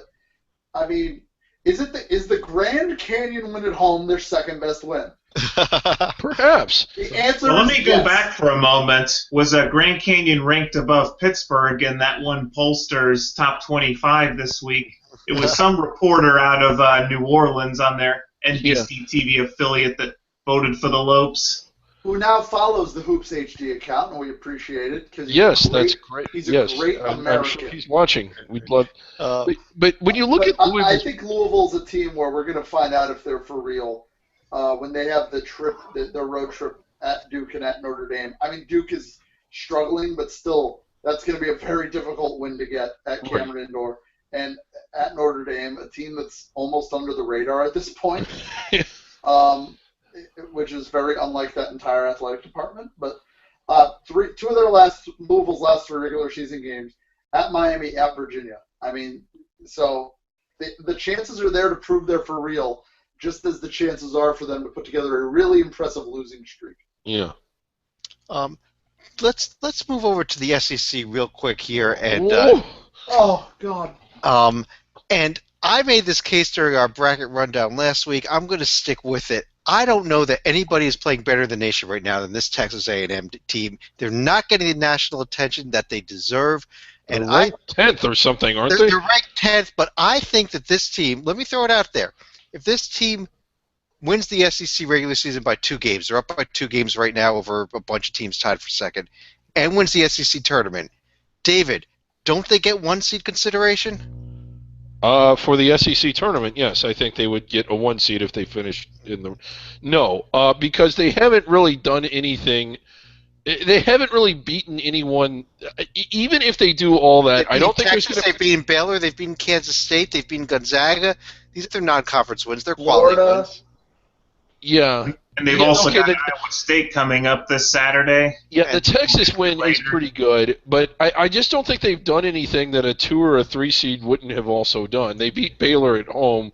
I mean, is the Grand Canyon win at home their second best win? Perhaps. The answer Well, is let me go yes. back for a moment. Was Grand Canyon ranked above Pittsburgh in that one pollster's top 25 this week? It was some reporter out of New Orleans on their NBC TV affiliate that voted for the Lopes. Who now follows the Hoops HD account, and we appreciate it. That's great. He's a great American. I'm sure he's watching. We'd love. But when you look at Louisville, I think Louisville's a team where we're going to find out if they're for real when they have the road trip at Duke and at Notre Dame. I mean, Duke is struggling, but still, that's going to be a very difficult win to get at Cameron Indoor. And at Notre Dame, a team that's almost under the radar at this point, which is very unlike that entire athletic department. But two of Louisville's last three regular season games, at Miami, at Virginia. I mean, so the chances are there to prove they're for real, just as the chances are for them to put together a really impressive losing streak. Yeah. Let's move over to the SEC real quick here, and oh God. And I made this case during our bracket rundown last week. I'm going to stick with it. I don't know that anybody is playing better than Nation right now than this Texas A&M team. They're not getting the national attention that they deserve. And they're ranked 10th or something, aren't they? They're ranked 10th, but I think that this team, let me throw it out there. If this team wins the SEC regular season by 2 games, they're up by 2 games right now over a bunch of teams tied for second, and wins the SEC tournament, David, don't they get 1 seed consideration? For the SEC tournament, yes, I think they would get a 1 seed if they finished in the. No, because they haven't really done anything. They haven't really beaten anyone. Even if they do all that, I don't think Texas, they've beaten Baylor, they've beaten Kansas State, they've beaten Gonzaga. These are their non-conference wins. They're quality wins. Yeah. And they've also got Iowa State coming up this Saturday. Yeah, the Texas win is pretty good, but I just don't think they've done anything that a 2 or a 3 seed wouldn't have also done. They beat Baylor at home,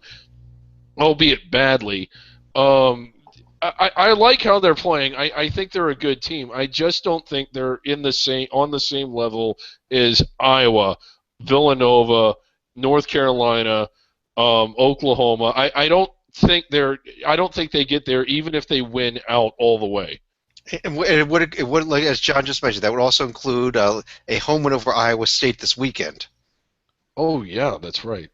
albeit badly. I like how they're playing. I think they're a good team. I just don't think they're on the same level as Iowa, Villanova, North Carolina, Oklahoma. I don't think they get there even if they win out all the way. And it would, like as John just mentioned, that would also include a home win over Iowa State this weekend. Oh yeah, that's right.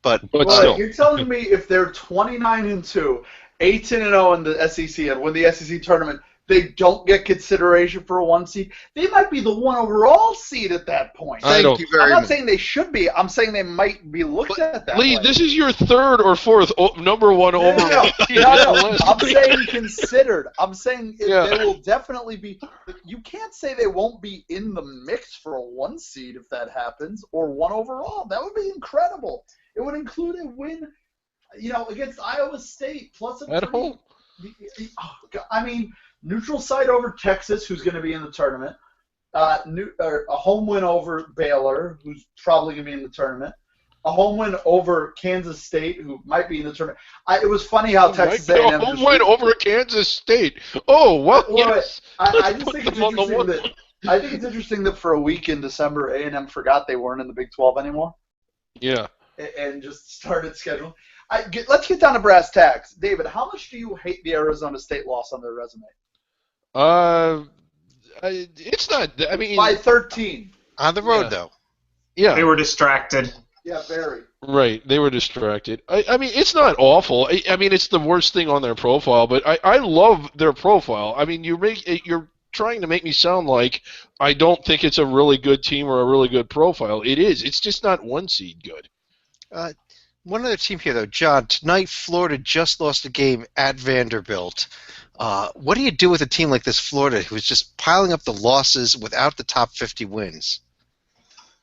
But still, you're telling me if they're 29-2, 18-0 in the SEC, and win the SEC tournament, they don't get consideration for a 1 seed? They might be the 1 overall seed at that point. Thank you very much. I'm not saying they should be. I'm saying they might be looked at that Lee, way. this is your 3rd or 4th number 1 overall. No. I'm saying considered. I'm saying they will definitely be. You can't say they won't be in the mix for a 1 seed if that happens, or 1 overall. That would be incredible. It would include a win, against Iowa State plus a at home. I mean, neutral site over Texas, who's going to be in the tournament. a home win over Baylor, who's probably going to be in the tournament. A home win over Kansas State, who might be in the tournament. It was funny how Texas A&M home win over Kansas State. Oh, well, yes. I just think it's interesting I think it's interesting that for a week in December, A&M forgot they weren't in the Big 12 anymore. Yeah. And just started scheduling. Let's get down to brass tacks. David, how much do you hate the Arizona State loss on their resume? It's not. I mean, by 13 on the road though. Yeah, they were distracted. Yeah, very. Right, they were distracted. I mean, it's not awful. I mean, it's the worst thing on their profile, but I love their profile. I mean, you're trying to make me sound like I don't think it's a really good team or a really good profile. It is. It's just not one seed good. One other team here, though, John. Tonight, Florida just lost a game at Vanderbilt. What do you do with a team like this, Florida, who's just piling up the losses without the top 50 wins?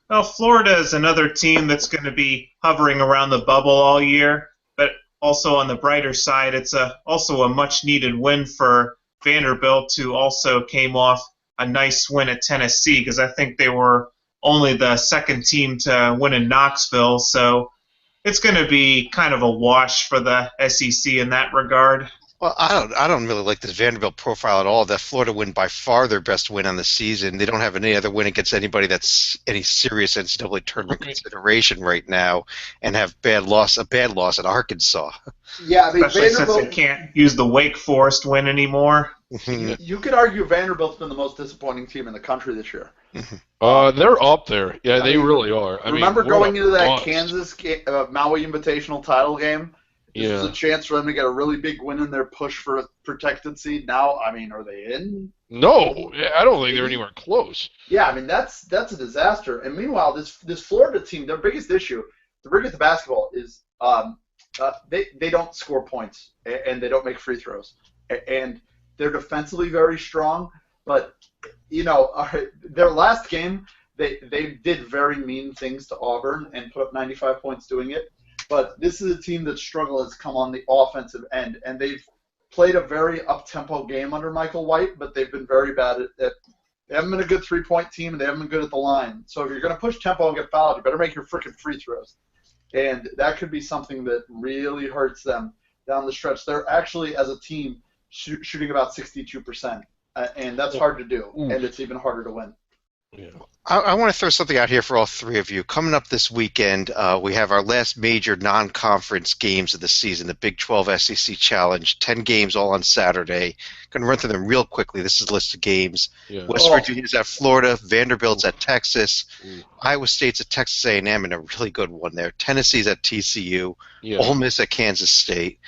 Well, Florida is another team that's going to be hovering around the bubble all year, but also on the brighter side, it's also a much-needed win for Vanderbilt, who also came off a nice win at Tennessee, because I think they were only the second team to win in Knoxville, so it's going to be kind of a wash for the SEC in that regard. Well, I don't really like this Vanderbilt profile at all. That Florida win by far their best win on the season. They don't have any other win against anybody that's any serious NCAA tournament consideration right now, and have a bad loss at Arkansas. Yeah, I mean, especially since they can't use the Wake Forest win anymore. You could argue Vanderbilt's been the most disappointing team in the country this year. They're up there. Yeah, they really are. Remember going into that Kansas Maui Invitational title game? This was a chance for them to get a really big win in their push for a protected seed. Now, I mean, are they in? No, I don't think they're anywhere close. Yeah, I mean, that's a disaster. And meanwhile, this Florida team, their biggest issue, to bring it to basketball, is they don't score points and they don't make free throws. And they're defensively very strong, but their last game they did very mean things to Auburn and put up 95 points doing it. But this is a team that struggle has come on the offensive end, and they've played a very up-tempo game under Michael White, but they've been very bad at they haven't been a good three-point team, and they haven't been good at the line. So if you're going to push tempo and get fouled, you better make your freaking free throws. And that could be something that really hurts them down the stretch. They're actually, as a team, shooting about 62%, and that's hard to do, and it's even harder to win. Yeah. I want to throw something out here for all three of you. Coming up this weekend, we have our last major non-conference games of the season, the Big 12 SEC Challenge. 10 games all on Saturday. Going to run through them real quickly. This is a list of games. Yeah. West Virginia's at Florida. Vanderbilt's at Texas. Iowa State's at Texas A&M, and a really good one there. Tennessee's at TCU. Yeah. Ole Miss at Kansas State.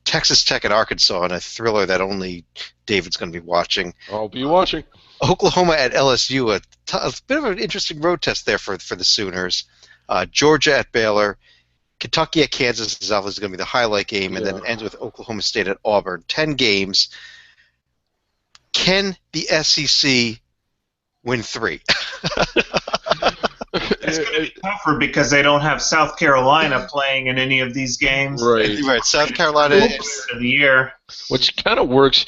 Texas Tech at Arkansas, and a thriller that only David's going to be watching. I'll be watching. Oklahoma at LSU, a bit of an interesting road test there for the Sooners. Georgia at Baylor. Kentucky at Kansas is obviously going to be the highlight game, and then it ends with Oklahoma State at Auburn. 10 games. Can the SEC win 3? It's going to be tougher because they don't have South Carolina playing in any of these games. Right. South Carolina is of the year, which kind of works.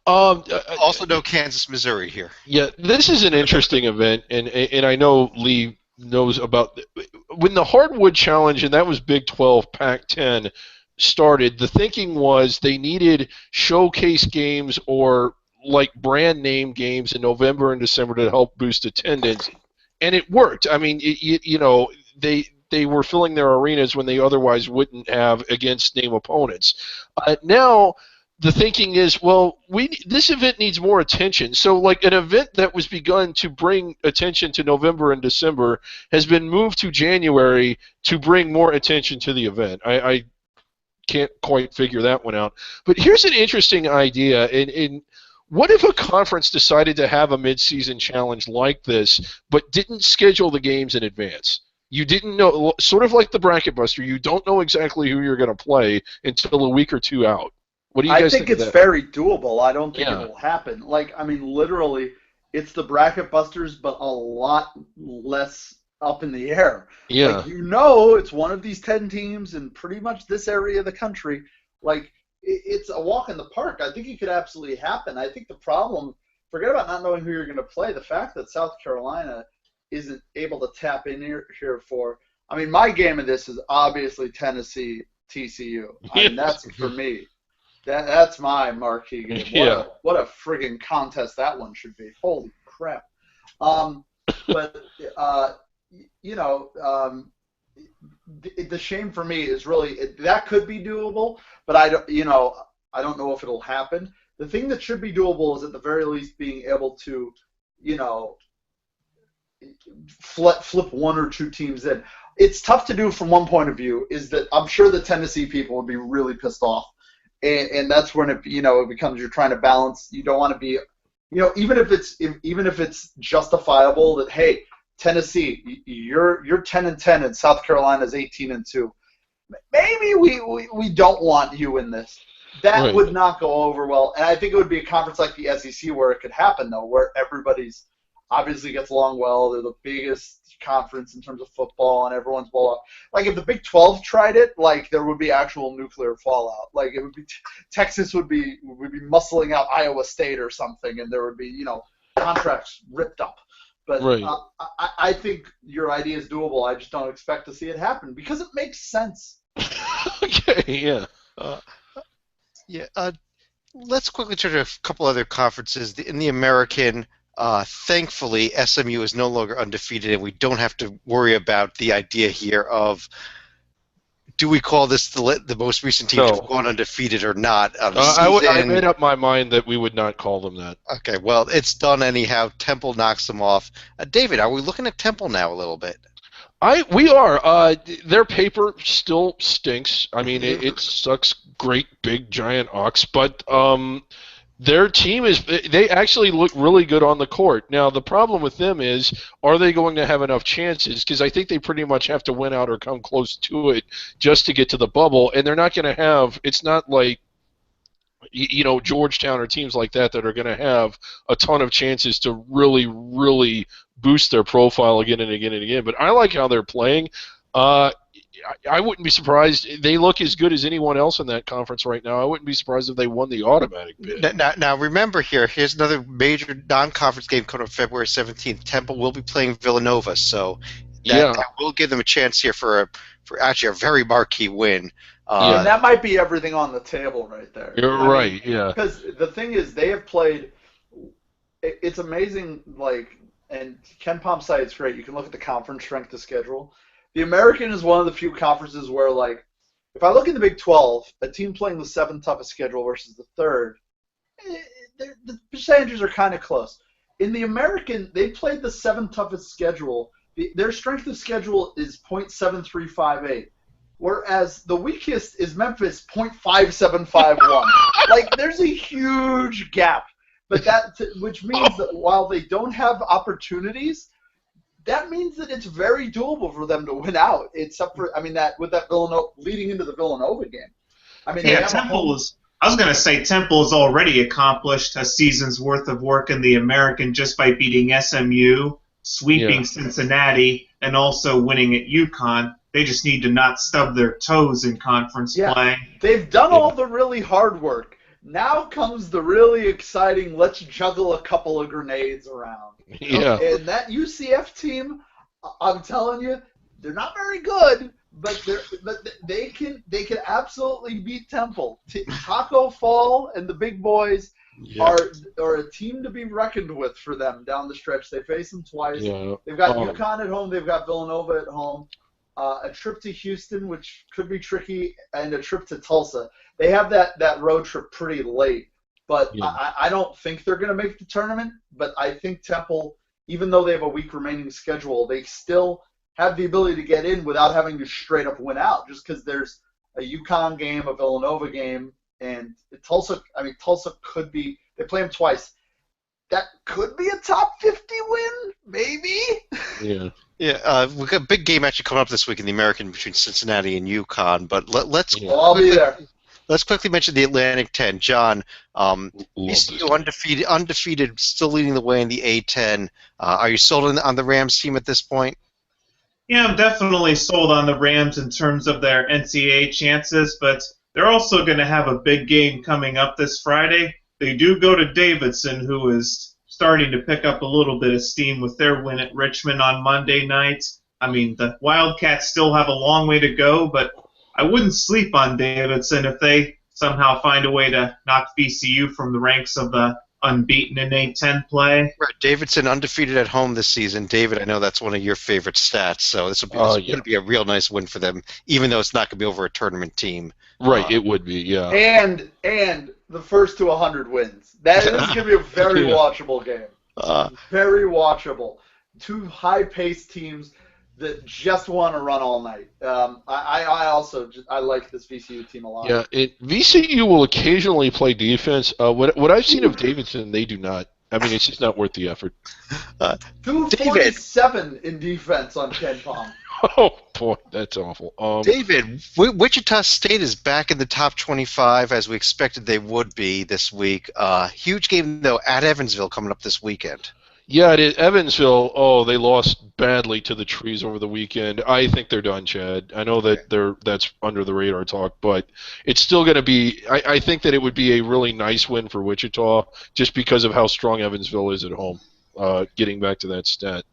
Also, no Kansas, Missouri here. Yeah, this is an interesting event, and I know Lee knows about when the Hardwood Challenge, and that was Big 12, Pac-10 started. The thinking was they needed showcase games or like brand name games in November and December to help boost attendance. And it worked. I mean, they were filling their arenas when they otherwise wouldn't have against name opponents. Now the thinking is, well, this event needs more attention. So, like an event that was begun to bring attention to November and December has been moved to January to bring more attention to the event. I can't quite figure that one out. But here's an interesting idea. What if a conference decided to have a mid-season challenge like this, but didn't schedule the games in advance? You didn't know, sort of like the Bracket Buster, you don't know exactly who you're going to play until a week or two out. What do you guys think? I think it's very doable. I don't think it will happen. Literally, it's the Bracket Busters, but a lot less up in the air. Yeah. It's one of these 10 teams in pretty much this area of the country. It's a walk in the park. I think it could absolutely happen. I think the problem forget about not knowing who you're going to play. The fact that South Carolina isn't able to tap in here for, I mean, my game of this is obviously Tennessee TCU. I mean, that's for me. That's my marquee game. Yeah. What a friggin' contest that one should be. Holy crap. But the shame for me is really that could be doable, but I don't know if it'll happen. The thing that should be doable is at the very least being able to, flip one or two teams in. It's tough to do from one point of view. Is that I'm sure the Tennessee people would be really pissed off, and that's when it becomes you're trying to balance. You don't want to be, even if it's justifiable that hey, Tennessee, you're 10-10 and South Carolina's 18-2. Maybe we don't want you in this. That Right. would not go over well, and I think it would be a conference like the SEC where it could happen though, where everybody's obviously gets along well. They're the biggest conference in terms of football, and everyone's well off. Like if the Big 12 tried it, like there would be actual nuclear fallout. Like it would be Texas would be muscling out Iowa State or something, and there would be contracts ripped up. But Right. I think your idea is doable. I just don't expect to see it happen because it makes sense. Okay, yeah. Let's quickly turn to a couple other conferences. In the American, thankfully, SMU is no longer undefeated, and we don't have to worry about the idea here of do we call this the most recent team to have gone undefeated or not? I made up my mind that we would not call them that. Okay, well, it's done anyhow. Temple knocks them off. David, are we looking at Temple now a little bit? We are. Their paper still stinks. I mean, it sucks. Great big giant ox, but their team they actually look really good on the court. Now the problem with them is, are they going to have enough chances? Because I think they pretty much have to win out or come close to it just to get to the bubble, and they're not going to have. It's not like Georgetown or teams like that are going to have a ton of chances to really, really boost their profile again and again and again. But I like how they're playing. I wouldn't be surprised. They look as good as anyone else in that conference right now. I wouldn't be surprised if they won the automatic bid. Now remember here's another major non-conference game coming up February 17th. Temple will be playing Villanova, so that will give them a chance here for actually a very marquee win. And that might be everything on the table right there. You're right, yeah. Because the thing is, they have played. It's amazing, and Ken Palm site is great. You can look at the conference strength of schedule. The American is one of the few conferences where, if I look in the Big 12, a team playing the seventh toughest schedule versus the third, the percentages are kind of close. In the American, they played the seventh toughest schedule. Their strength of schedule is .7358, whereas the weakest is Memphis .5751. There's a huge gap. But which means that while they don't have opportunities, that means that it's very doable for them to win out. Except for, with that Villanova leading into the Villanova game. Temple is. I was going to say Temple has already accomplished a season's worth of work in the American just by beating SMU, sweeping Cincinnati, and also winning at UConn. They just need to not stub their toes in conference play. They've done all the really hard work. Now comes the really exciting, let's juggle a couple of grenades around. Yeah. And that UCF team, I'm telling you, they're not very good, but they can absolutely beat Temple. Taco Fall and the big boys are a team to be reckoned with for them down the stretch. They face them twice. Yeah. They've got UConn at home. They've got Villanova at home. A trip to Houston, which could be tricky, and a trip to Tulsa. They have that road trip pretty late, but I don't think they're going to make the tournament. But I think Temple, even though they have a week remaining schedule, they still have the ability to get in without having to straight up win out, just because there's a UConn game, a Villanova game, and Tulsa. Tulsa could be. They play them twice. That could be a top 50 win, maybe. Yeah. Yeah, we've got a big game actually coming up this week in the American between Cincinnati and UConn, but let's I'll be there. Let's quickly mention the Atlantic 10. John, ECU undefeated, still leading the way in the A10. Are you sold on the Rams team at this point? Yeah, I'm definitely sold on the Rams in terms of their NCAA chances, but they're also going to have a big game coming up this Friday. They do go to Davidson, who is starting to pick up a little bit of steam with their win at Richmond on Monday night. I mean, the Wildcats still have a long way to go, but I wouldn't sleep on Davidson if they somehow find a way to knock VCU from the ranks of the unbeaten in A10 play. Right, Davidson undefeated at home this season. David, I know that's one of your favorite stats, so this will going to be a real nice win for them, even though it's not going to be over a tournament team. Right, it would be, yeah. And the first to 100 wins. That is going to be a very watchable game. Very watchable. Two high-paced teams that just want to run all night. I like this VCU team a lot. Yeah, VCU will occasionally play defense. What I've seen of Davidson, they do not. I mean, it's just not worth the effort. 247 in defense on Ken Pom. Oh, boy, that's awful. David, Wichita State is back in the top 25 as we expected they would be this week. Huge game, though, at Evansville coming up this weekend. Yeah, it is. Evansville, they lost badly to the Trees over the weekend. I think they're done, Chad. I know that that's under the radar talk, but it's still going to be – I think that it would be a really nice win for Wichita just because of how strong Evansville is at home, getting back to that stat.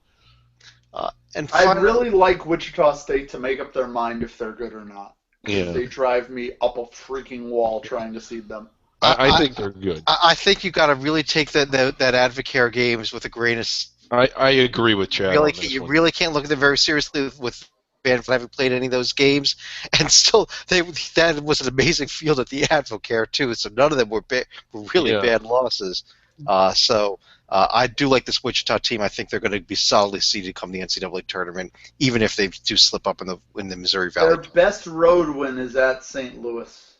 I'd really like Wichita State to make up their mind if they're good or not. Yeah. They drive me up a freaking wall trying to seed them. I think they're good. I think you got to really take that Advocare games with a grain of. I agree with Chad. You really can't look at them very seriously with fans having played any of those games, and still that was an amazing field at the Advocare too. So none of them were really bad losses. So I do like this Wichita team. I think they're going to be solidly seeded come the NCAA tournament, even if they do slip up in the Missouri Valley. Their best road win is at St. Louis.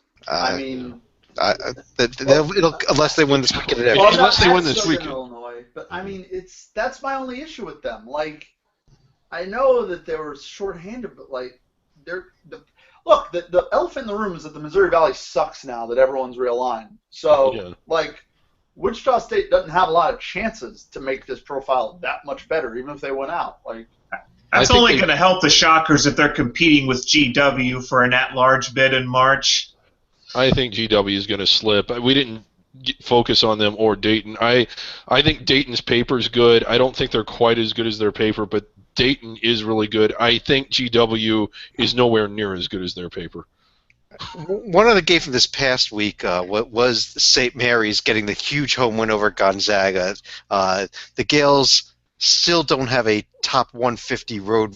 Unless they win this weekend. Unless they win this weekend. Illinois, but I mean, that's my only issue with them. Like, I know that they were shorthanded, but like, the elephant in the room is that the Missouri Valley sucks now that everyone's realigned. So, like, Wichita State doesn't have a lot of chances to make this profile that much better, even if they went out. Like, that's only going to help the Shockers if they're competing with GW for an at-large bid in March. I think GW is going to slip. We didn't focus on them or Dayton. I think Dayton's paper is good. I don't think they're quite as good as their paper, but Dayton is really good. I think GW is nowhere near as good as their paper. One other game from this past week was St. Mary's getting the huge home win over Gonzaga. The Gales still don't have a top 150 road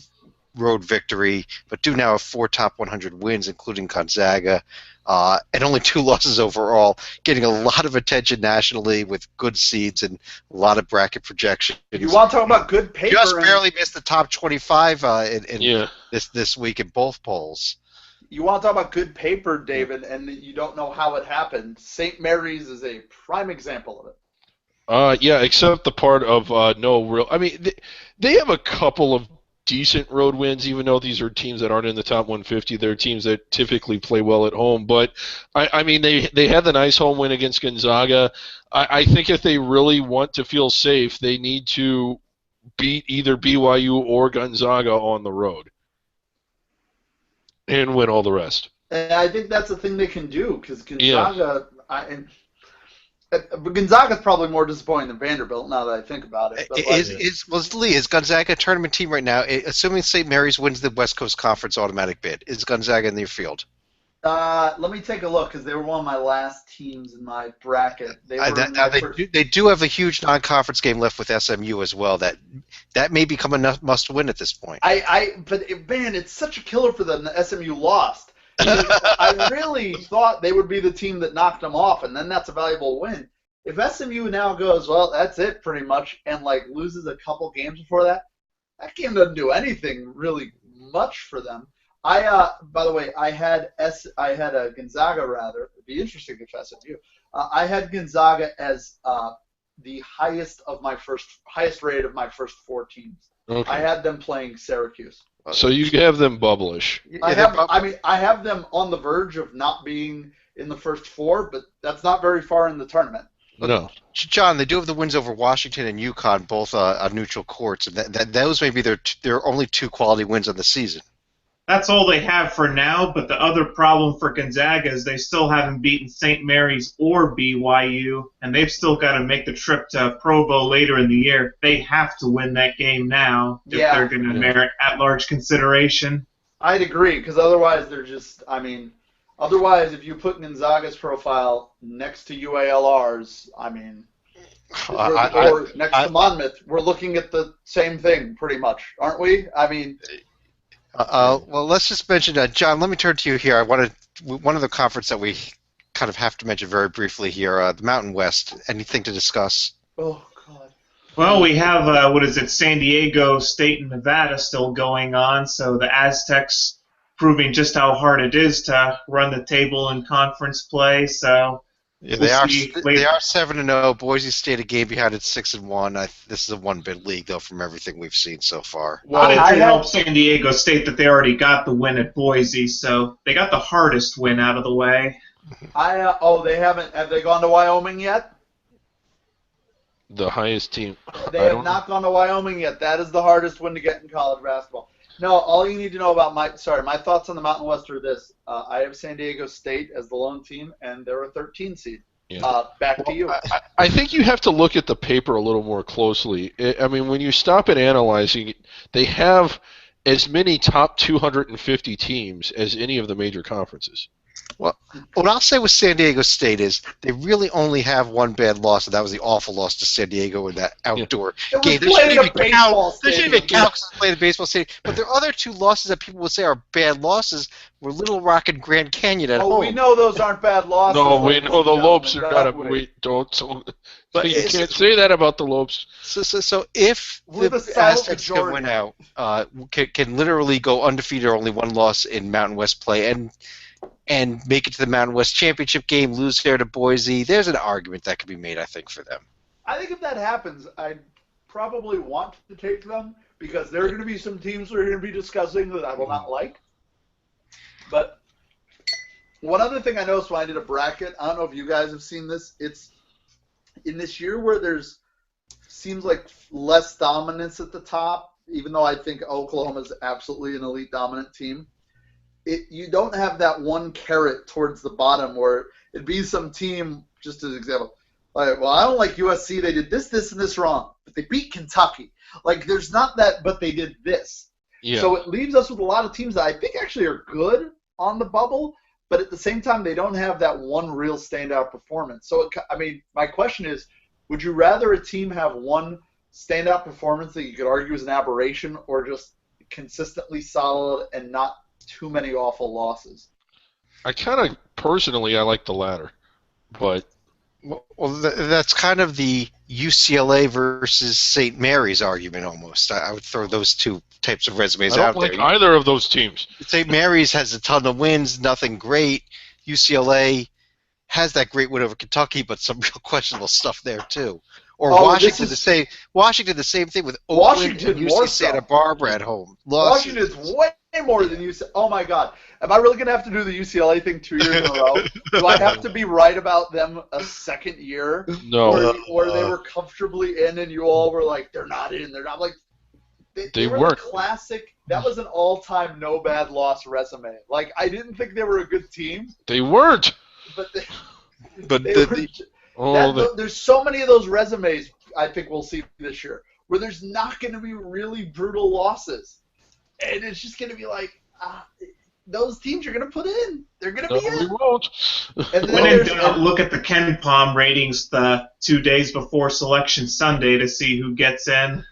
victory, but do now have 4 top 100 wins, including Gonzaga. And only 2 losses overall, getting a lot of attention nationally with good seeds and a lot of bracket projections. You want to talk about good paper? Just barely missed the top 25 this week in both polls. You want to talk about good paper, David, and you don't know how it happened. St. Mary's is a prime example of it. Yeah, except the part of no real. I mean, they have a couple of decent road wins, even though these are teams that aren't in the top 150. They're teams that typically play well at home. But, I mean, they had the nice home win against Gonzaga. I think if they really want to feel safe, they need to beat either BYU or Gonzaga on the road and win all the rest. And I think that's the thing they can do, because Gonzaga but Gonzaga's probably more disappointing than Vanderbilt now that I think about it. Is Gonzaga a tournament team right now? Assuming St. Mary's wins the West Coast Conference automatic bid, is Gonzaga in their field? Let me take a look, because they were one of my last teams in my bracket. They do have a huge non-conference game left with SMU as well. That may become a must-win at this point. But man, it's such a killer for them that SMU lost. I really thought they would be the team that knocked them off, and then that's a valuable win. If SMU now goes, well, that's it pretty much, and like loses a couple games before that game doesn't do anything really much for them. By the way, I had a Gonzaga rather. It'd be interesting if SMU. I had Gonzaga as the highest rated of my first 4 teams. Okay. I had them playing Syracuse. So you have them bubblish. I have them on the verge of not being in the first 4, but that's not very far in the tournament. No. John, they do have the wins over Washington and UConn, both on neutral courts, and those may be their only 2 quality wins of the season. that's all they have for now, but the other problem for Gonzaga is they still haven't beaten St. Mary's or BYU, and they've still got to make the trip to Provo later in the year. They have to win that game now if they're going to merit at-large consideration. I'd agree, because otherwise they're just, otherwise if you put Gonzaga's profile next to UALR's, or next to Monmouth, we're looking at the same thing pretty much, aren't we? Well, let's just mention, John, let me turn to you here. One of the conference that we kind of have to mention very briefly here, the Mountain West. Anything to discuss? Oh, God. Well, we have, San Diego State and Nevada still going on, so the Aztecs proving just how hard it is to run the table in conference play, so... Yeah, they are 7-0. Boise State a game behind at 6-1. This is a one-bid league, though, from everything we've seen so far. Well, it did help San Diego State that they already got the win at Boise, so they got the hardest win out of the way. They haven't. Have they gone to Wyoming yet? The highest team. They have not gone to Wyoming yet. That is the hardest win to get in college basketball. No, all you need to know about my thoughts on the Mountain West are this. I have San Diego State as the lone team, and they're a 13 seed. Yeah. Back to you. I think you have to look at the paper a little more closely. When you stop and analyzing it, they have as many top 250 teams as any of the major conferences. Well, what I'll say with San Diego State is they really only have one bad loss, and that was the awful loss to San Diego in that outdoor game. They shouldn't even count because they played a baseball stadium. But their other two losses that people would say are bad losses were Little Rock and Grand Canyon at home. Oh, we know those aren't bad losses. No, we know the Lopes are not. But you can't say that about the Lopes. So if the Aztecs can win out, can literally go undefeated or only one loss in Mountain West play, and make it to the Mountain West Championship game, lose there to Boise, there's an argument that could be made, I think, for them. I think if that happens, I'd probably want to take them because there are going to be some teams we're going to be discussing that I will not like. But one other thing I noticed when I did a bracket, I don't know if you guys have seen this, it's in this year where there's seems like less dominance at the top, even though I think Oklahoma is absolutely an elite dominant team. You don't have that one carrot towards the bottom where it'd be some team, just as an example, like, well, I don't like USC. They did this, and this wrong, but they beat Kentucky. Like, there's not that, but they did this. Yeah. So it leaves us with a lot of teams that I think actually are good on the bubble, but at the same time, they don't have that one real standout performance. So, my question is, would you rather a team have one standout performance that you could argue is an aberration or just consistently solid and not too many awful losses? I like the latter, but that's kind of the UCLA versus St. Mary's argument almost. I would throw those two types of resumes out there. I don't like either of those teams. St. Mary's has a ton of wins, nothing great. UCLA has that great win over Kentucky, but some real questionable stuff there too. Or Washington, the same thing with Oakland and UC Santa Barbara at home. Washington's way more than UCLA. Oh, my God. Am I really going to have to do the UCLA thing 2 years in a row? Do I have to be right about them a second year? No. Where they were comfortably in and you all were like, they're not in. They're not like – They were the classic – that was an all-time no bad loss resume. Like, I didn't think they were a good team. They weren't. There's so many of those resumes I think we'll see this year where there's not going to be really brutal losses. And it's just going to be like, those teams you're going to put in. They're going to be in. We won't. And when in doubt, look at the Ken Palm ratings the 2 days before Selection Sunday to see who gets in.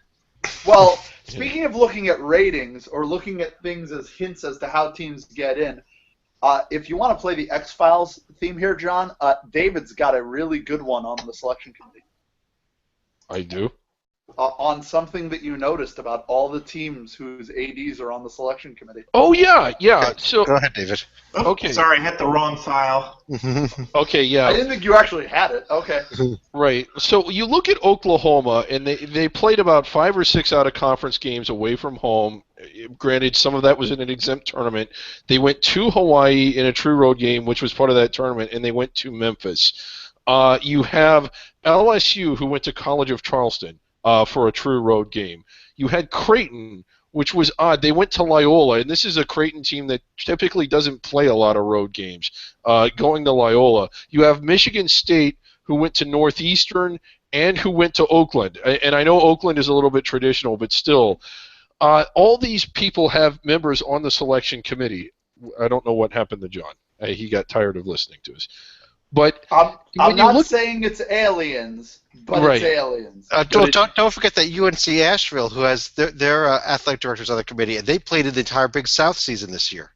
Well, speaking of looking at ratings or looking at things as hints as to how teams get in, if you want to play the X-Files theme here, John, David's got a really good one on the selection committee. I do? On something that you noticed about all the teams whose ADs are on the selection committee. Oh, yeah. Okay. So go ahead, David. Okay. Sorry, I hit the wrong file. Okay, yeah. I didn't think you actually had it. Okay. Right. So you look at Oklahoma, and they played about 5 or 6 out-of-conference games away from home. Granted, some of that was in an exempt tournament. They went to Hawaii in a true road game, which was part of that tournament, and they went to Memphis. You have LSU, who went to College of Charleston for a true road game. You had Creighton, which was odd. They went to Loyola, and this is a Creighton team that typically doesn't play a lot of road games. Going to Loyola, you have Michigan State, who went to Northeastern, and who went to Oakland. And I know Oakland is a little bit traditional, but still, all these people have members on the selection committee. I don't know what happened to John. He got tired of listening to us. But I'm not saying it's aliens, but Right. it's aliens. Don't forget that UNC Asheville, who has their athletic directors on the committee, and they played in the entire Big South season this year.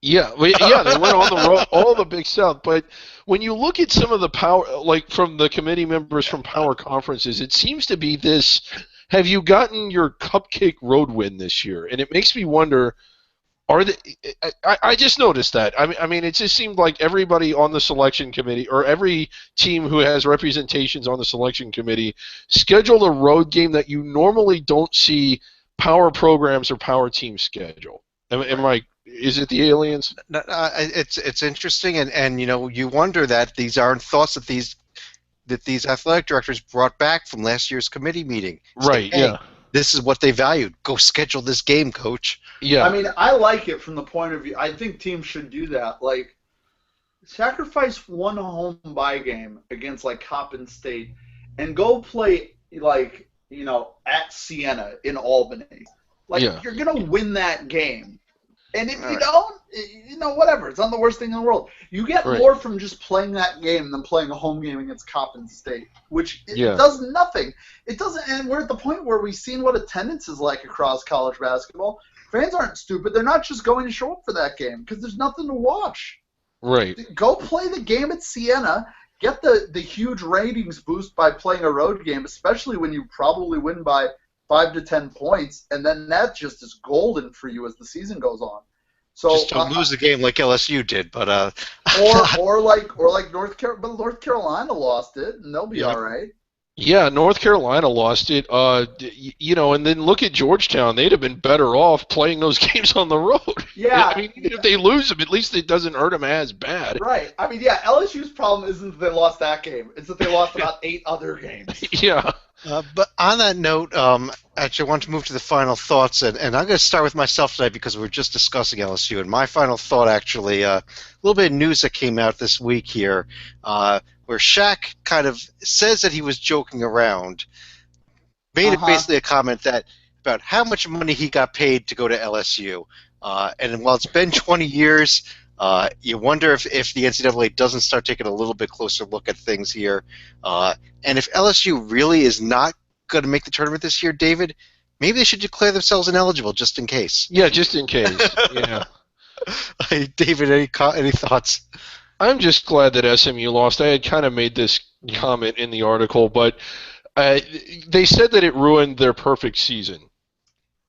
Yeah, they went on the road, all the Big South. But when you look at some of the power, like from the committee members from power conferences, it seems to be this: have you gotten your cupcake road win this year? And it makes me wonder. I just noticed that. I mean, it just seemed like everybody on the selection committee, or every team who has representations on the selection committee, scheduled a road game that you normally don't see power programs or power teams schedule. Is it the aliens? It's interesting, and you wonder that these aren't thoughts that these athletic directors brought back from last year's committee meeting. Right. Hey, Yeah. this is what they valued. Go schedule this game, coach. Yeah. I mean, I like it from the point of view. I think teams should do that. Like, sacrifice one home bye game against like Coppin State, and go play like at Siena in Albany. Like, Yeah. you're gonna win that game. And if All you right. don't, whatever. It's not the worst thing in the world. You get Right. more from just playing that game than playing a home game against Coppin State, which Yeah. does nothing. It doesn't. And we're at the point where we've seen what attendance is like across college basketball. Fans aren't stupid. They're not just going to show up for that game because there's nothing to watch. Right. Go play the game at Siena. Get the huge ratings boost by playing a road game, especially when you probably win by 5 to 10 points, and then that just is golden for you as the season goes on. So Just don't lose the game like LSU did, but or like North Carolina, but North Carolina lost it, and they'll be Yeah. all right. Yeah, North Carolina lost it. And then look at Georgetown. They'd have been better off playing those games on the road. Yeah. I mean, even if they lose them, at least it doesn't hurt them as bad. Right. I mean, yeah, LSU's problem isn't that they lost that game. It's that they lost about 8 other games. Yeah. But on that note, actually, I want to move to the final thoughts, and I'm going to start with myself tonight because we were just discussing LSU. And my final thought, actually, a little bit of news that came out this week here, where Shaq kind of says that he was joking around, made it basically a comment about how much money he got paid to go to LSU. And while it's been 20 years, you wonder if the NCAA doesn't start taking a little bit closer look at things here. And if LSU really is not going to make the tournament this year, David, maybe they should declare themselves ineligible just in case. Yeah, just in case. Yeah. David, any thoughts? I'm just glad that SMU lost. I had kind of made this comment in the article, but they said that it ruined their perfect season.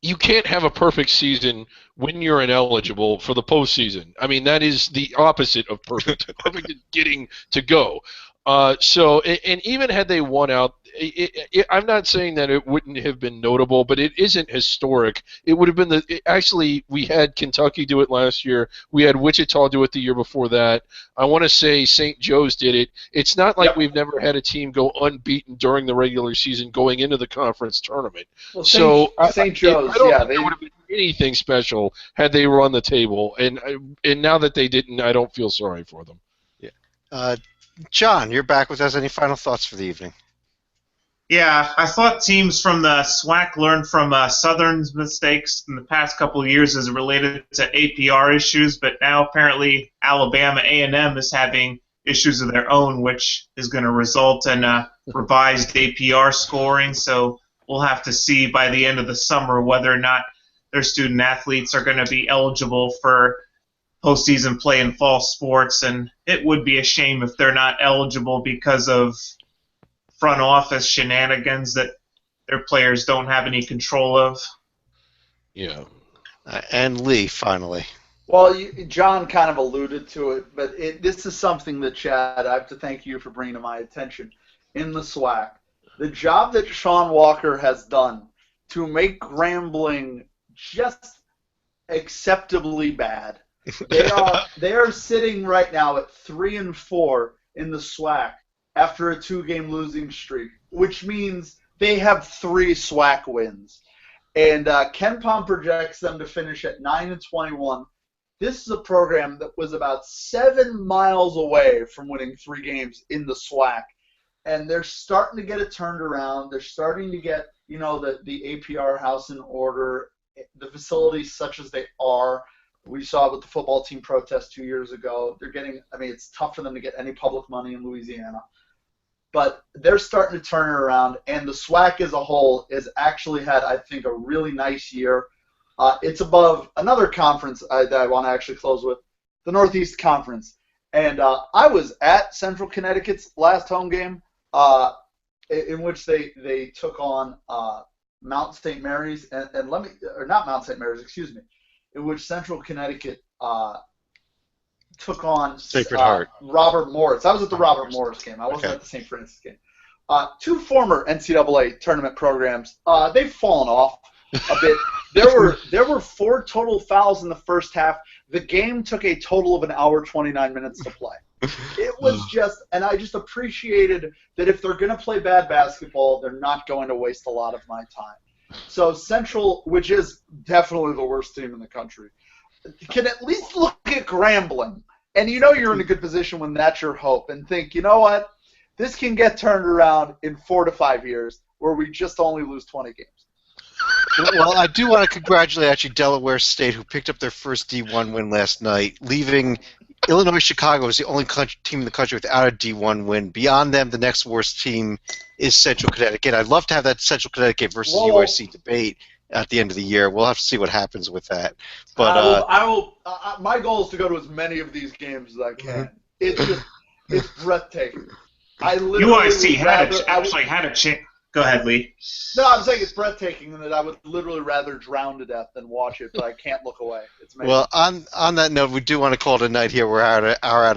You can't have a perfect season when you're ineligible for the postseason. I mean, that is the opposite of perfect. Perfect is getting to go. And even had they won out, I'm not saying that it wouldn't have been notable, but it isn't historic. It would have been actually, we had Kentucky do it last year. We had Wichita do it the year before that. I want to say St. Joe's did it. It's not like we've never had a team go unbeaten during the regular season going into the conference tournament. Well, So St. Joe's, I don't yeah, think there would have been anything special had they run the table. And now that they didn't, I don't feel sorry for them. John, you're back with us. Any final thoughts for the evening? Yeah, I thought teams from the SWAC learned from Southern's mistakes in the past couple of years as it related to APR issues, but now apparently Alabama A&M is having issues of their own, which is going to result in revised APR scoring. So we'll have to see by the end of the summer whether or not their student athletes are going to be eligible for postseason play in fall sports, and it would be a shame if they're not eligible because of front office shenanigans that their players don't have any control of. Yeah. And Lee, finally. Well, John kind of alluded to it, but this is something that, Chad, I have to thank you for bringing to my attention. In the SWAC, the job that Sean Walker has done to make Grambling just acceptably bad. They are sitting right now at 3-4 in the SWAC after a 2-game losing streak, which means they have 3 SWAC wins. And Ken Pom projects them to finish at 9-21. This is a program that was about 7 miles away from winning 3 games in the SWAC. And they're starting to get it turned around. They're starting to get, the APR house in order, the facilities such as they are. We saw it with the football team protest 2 years ago. It's tough for them to get any public money in Louisiana. But they're starting to turn it around, and the SWAC as a whole has actually had, I think, a really nice year. It's above another conference that I want to actually close with, the Northeast Conference. And I was at Central Connecticut's last home game, in which they took on Mount St. Mary's, not Mount St. Mary's, excuse me, in which Central Connecticut took on Sacred Heart. Robert Morris. I was at the Robert Morris game. I wasn't at the St. Francis game. 2 former NCAA tournament programs. They've fallen off a bit. There were 4 total fouls in the first half. The game took a total of 1 hour 29 minutes to play. It was and I just appreciated that if they're going to play bad basketball, they're not going to waste a lot of my time. So Central, which is definitely the worst team in the country, can at least look at Grambling. And you're in a good position when that's your hope and think, you know what, this can get turned around in 4 to 5 years where we just only lose 20 games. Well, I do want to congratulate actually Delaware State, who picked up their first D1 win last night, leaving Illinois Chicago as the only team in the country without a D1 win. Beyond them, the next worst team is Central Connecticut. I'd love to have that Central Connecticut versus UIC debate at the end of the year. We'll have to see what happens with that. But I will. My goal is to go to as many of these games as I can. It's breathtaking. UIC actually had a chance. Go ahead, Lee. No, I'm saying it's breathtaking and that I would literally rather drown to death than watch it, but I can't look away. It's amazing. Well, on that note, we do want to call it a night here. We're out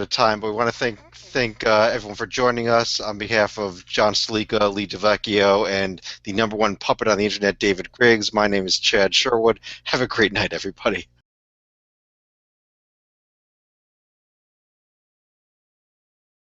of time, but we want to thank everyone for joining us on behalf of John Salika, Lee DeVecchio, and the #1 puppet on the internet, David Griggs. My name is Chad Sherwood. Have a great night, everybody.